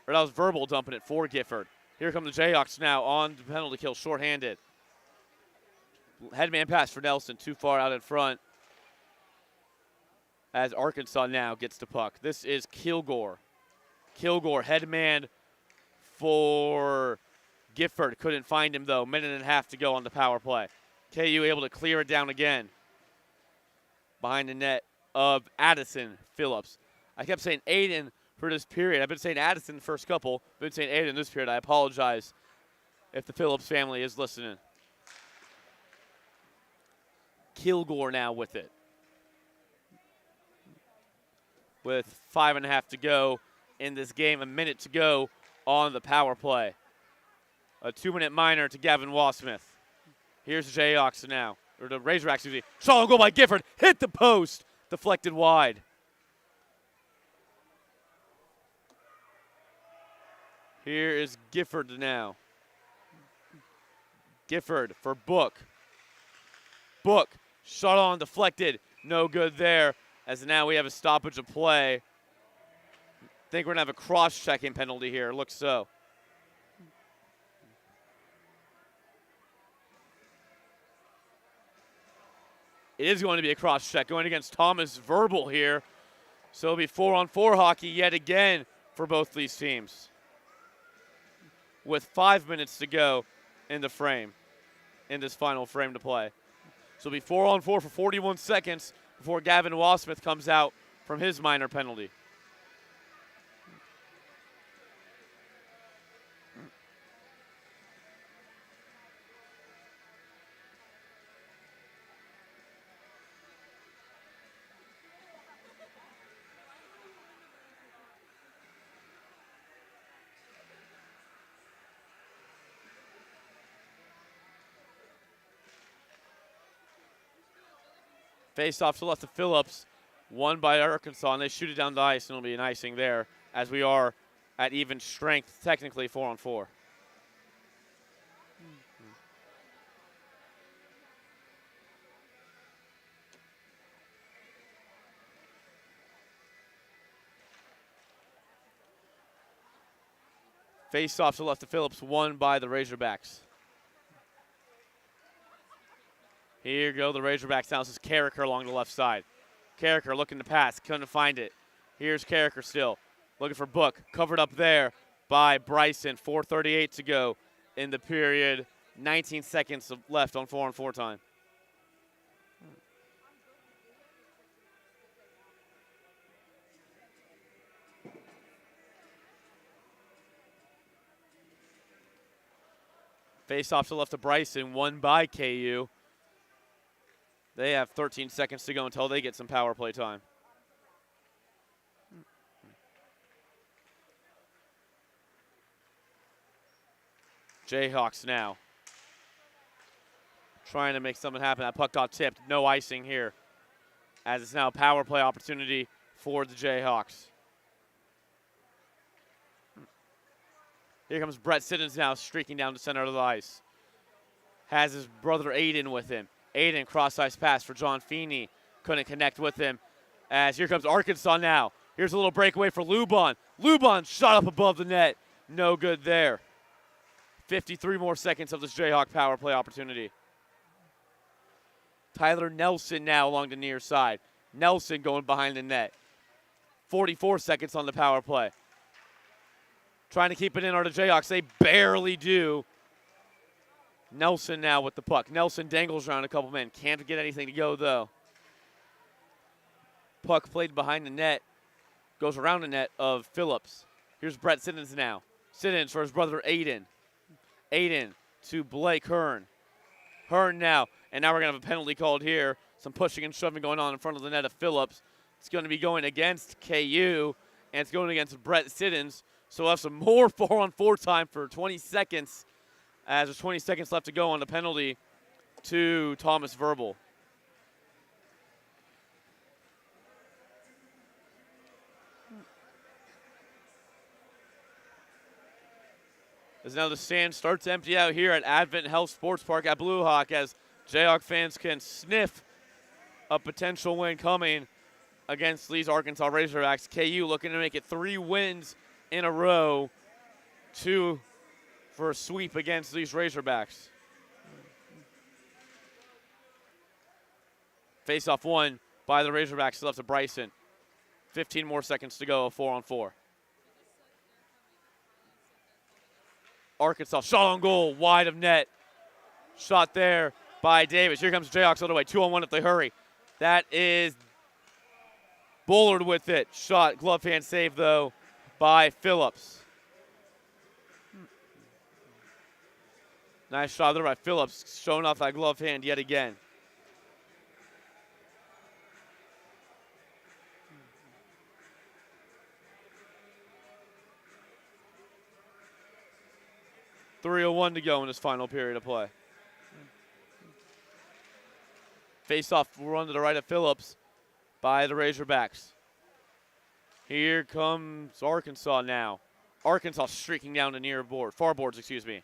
Or that was Verbal dumping it for Gifford. Here come the Jayhawks now on the penalty kill, shorthanded. Headman pass for Nelson, too far out in front. As Arkansas now gets the puck. This is Kilgore. Kilgore, headman for Gifford. Couldn't find him, though. Minute and a half to go on the power play. KU able to clear it down again. Behind the net of Addison Phillips. I kept saying Aiden for this period. I've been saying Addison the first couple. I've been saying Aiden this period. I apologize if the Phillips family is listening. Kilgore now with it. With 5.5 to go in this game, a minute to go on the power play. A 2-minute minor to Gavin Walsmith. Here's the Jayhawks now, or the Razorbacks, excuse me. Shot on goal by Gifford, hit the post, deflected wide. Here is Gifford now. Gifford for Book. Book, shot on, deflected. No good there, as now we have a stoppage of play. Think we're going to have a cross-checking penalty here. Looks so. It is going to be a cross-check going against Thomas Verbal here. So it'll be 4-on-4 hockey yet again for both these teams, with 5 minutes to go in the frame, in this final frame to play. So it'll be 4-on-4 for 41 seconds before Gavin Wasmith comes out from his minor penalty. Face off to the left of Phillips, won by Arkansas, and they shoot it down the ice, and it'll be an icing there, as we are at even strength, technically 4-on-4. Face off to the left of Phillips, won by the Razorbacks. Here go the Razorbacks now. This is Carricker along the left side. Carricker looking to pass, couldn't find it. Here's Carricker still, looking for Book. Covered up there by Bryson. 4:38 to go in the period. 19 seconds left on 4-on-4 time. Face off to the left of Bryson, won by KU. They have 13 seconds to go until they get some power play time. Jayhawks now trying to make something happen. That puck got tipped. No icing here, as it's now a power play opportunity for the Jayhawks. Here comes Brett Siddons now streaking down the center of the ice. Has his brother Aiden with him. Aiden, cross-ice pass for John Feeney. Couldn't connect with him. As here comes Arkansas now. Here's a little breakaway for Lubon. Lubon shot up above the net. No good there. 53 more seconds of this Jayhawk power play opportunity. Tyler Nelson now along the near side. Nelson going behind the net. 44 seconds on the power play. Trying to keep it in are the Jayhawks. They barely do. Nelson now with the puck. Nelson dangles around a couple men. Can't get anything to go, though. Puck played behind the net. Goes around the net of Phillips. Here's Brett Siddons now. Siddons for his brother Aiden. Aiden to Blake Hearn. Hearn now. And now we're going to have a penalty called here. Some pushing and shoving going on in front of the net of Phillips. It's going to be going against KU. And it's going against Brett Siddons. So we'll have some more 4-on-4 time for 20 seconds. As there's 20 seconds left to go on the penalty to Thomas Verbal. As now the stand starts to empty out here at Advent Health Sports Park at Blue Hawk, as Jayhawk fans can sniff a potential win coming against these Arkansas Razorbacks. KU looking to make it 3 wins in a row, 2 for a sweep against these Razorbacks. Face-off won by the Razorbacks, left to Bryson. 15 more seconds to go, 4-on-4. Arkansas, shot on goal, wide of net. Shot there by Davis. Here comes Jayhawks all the way, 2-on-1 if they hurry. That is Bullard with it. Shot, glove hand save though by Phillips. Nice shot there by Phillips, showing off that glove hand yet again. .301 to go in this final period of play. Face-off run to the right of Phillips by the Razorbacks. Here comes Arkansas now. Arkansas streaking down the near board, far boards, excuse me.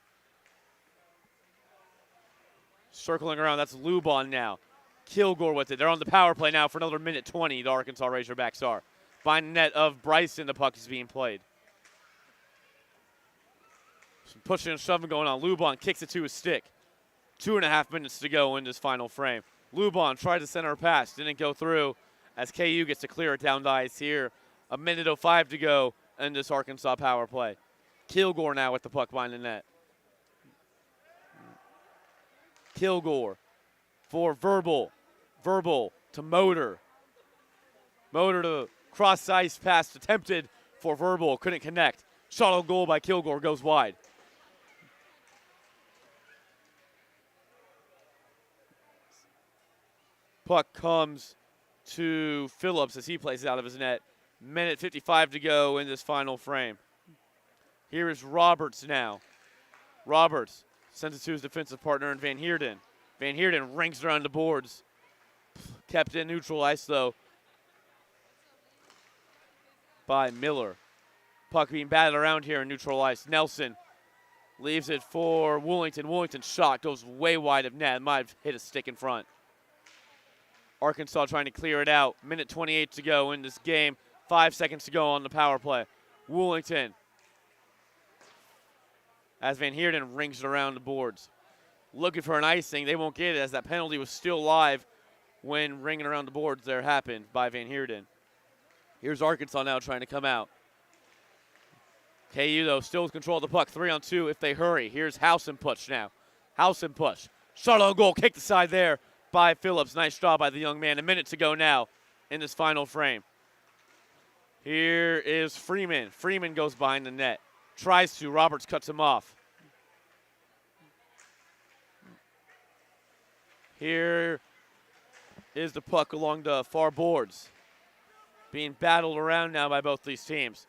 Circling around, that's Lubon now. Kilgore with it. They're on the power play now for another minute 20, the Arkansas Razorbacks are. Behind the net of Bryson, the puck is being played. Some pushing and shoving going on. Lubon kicks it to his stick. 2.5 minutes to go in this final frame. Lubon tried to center a pass, didn't go through as KU gets to clear it down the ice here. 1:05 to go in this Arkansas power play. Kilgore now with the puck behind the net. Kilgore for Verbal. Verbal to Motor. Motor to cross ice pass attempted for Verbal. Couldn't connect. Shot on goal by Kilgore goes wide. Puck comes to Phillips as he plays it out of his net. 1:55 to go in this final frame. Here is Roberts now. Roberts sends it to his defensive partner in Van Heerden. Van Heerden rings around the boards. Kept in neutral ice, though, by Miller. Puck being batted around here in neutral ice. Nelson leaves it for Woolington. Woolington's shot goes way wide of net. Might have hit a stick in front. Arkansas trying to clear it out. 1:28 to go in this game. 5 seconds to go on the power play. Woolington, as Van Heerden rings it around the boards. Looking for an icing. They won't get it as that penalty was still live when ringing around the boards there happened by Van Heerden. Here's Arkansas now trying to come out. KU, though, still with control of the puck. 3-on-2 if they hurry. Here's House and Push now. House and Push. Shot on goal. Kick the side there by Phillips. Nice job by the young man. 1 minute to go now in this final frame. Here is Freeman. Freeman goes behind the net. Tries to. Roberts cuts him off. Here is the puck along the far boards. Being battled around now by both these teams.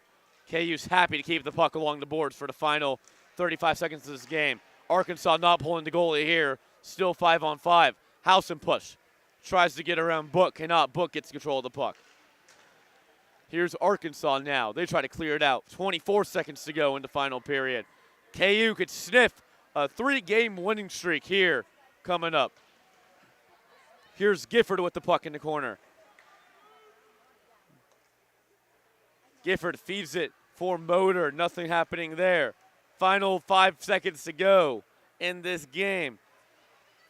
KU's happy to keep the puck along the boards for the final 35 seconds of this game. Arkansas not pulling the goalie here. Still 5-on-5. House and Push. Tries to get around Book. Cannot. Book gets control of the puck. Here's Arkansas now. They try to clear it out. 24 seconds to go in the final period. KU could sniff a 3-game winning streak here coming up. Here's Gifford with the puck in the corner. Gifford feeds it for Motor. Nothing happening there. Final 5 seconds to go in this game.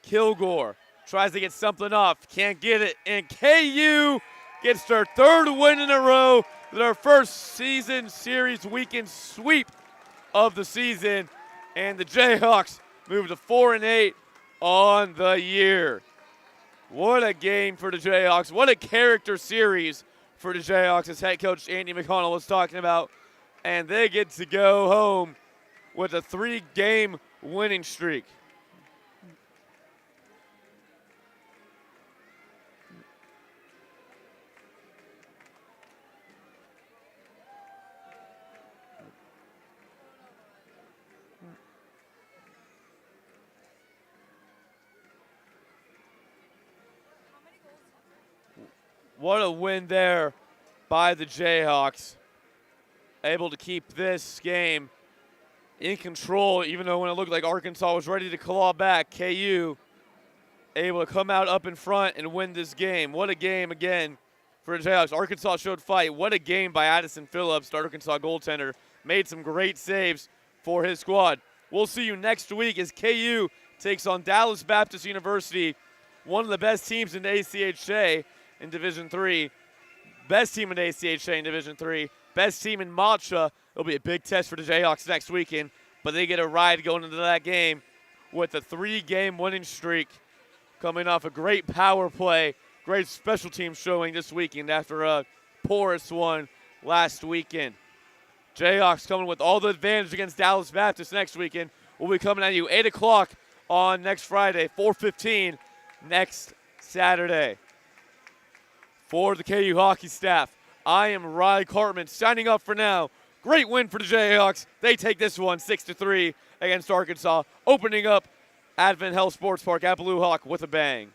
Kilgore tries to get something off. Can't get it. And KU gets their 3rd win in a row. Their first season series weekend sweep of the season. And the Jayhawks move to 4-8 on the year. What a game for the Jayhawks. What a character series for the Jayhawks, as head coach Andy McConnell was talking about. And they get to go home with a 3-game winning streak. What a win there by the Jayhawks. Able to keep this game in control, even though when it looked like Arkansas was ready to claw back, KU able to come out up in front and win this game. What a game again for the Jayhawks. Arkansas showed fight. What a game by Addison Phillips, the Arkansas goaltender. Made some great saves for his squad. We'll see you next week as KU takes on Dallas Baptist University, one of the best teams in the ACHA in Division III. Best team in the ACHA in Division III. Best team in Matcha. It'll be a big test for the Jayhawks next weekend, but they get a ride going into that game with a 3-game winning streak, coming off a great power play, great special team showing this weekend after a porous one last weekend. Jayhawks coming with all the advantage against Dallas Baptist next weekend. We'll be coming at you 8 o'clock on next Friday, 4:15 next Saturday. For the KU hockey staff, I am Riley Cartman signing up for now. Great win for the Jayhawks. They take this one 6-3 against Arkansas, opening up Advent Health Sports Park at Blue Hawk with a bang.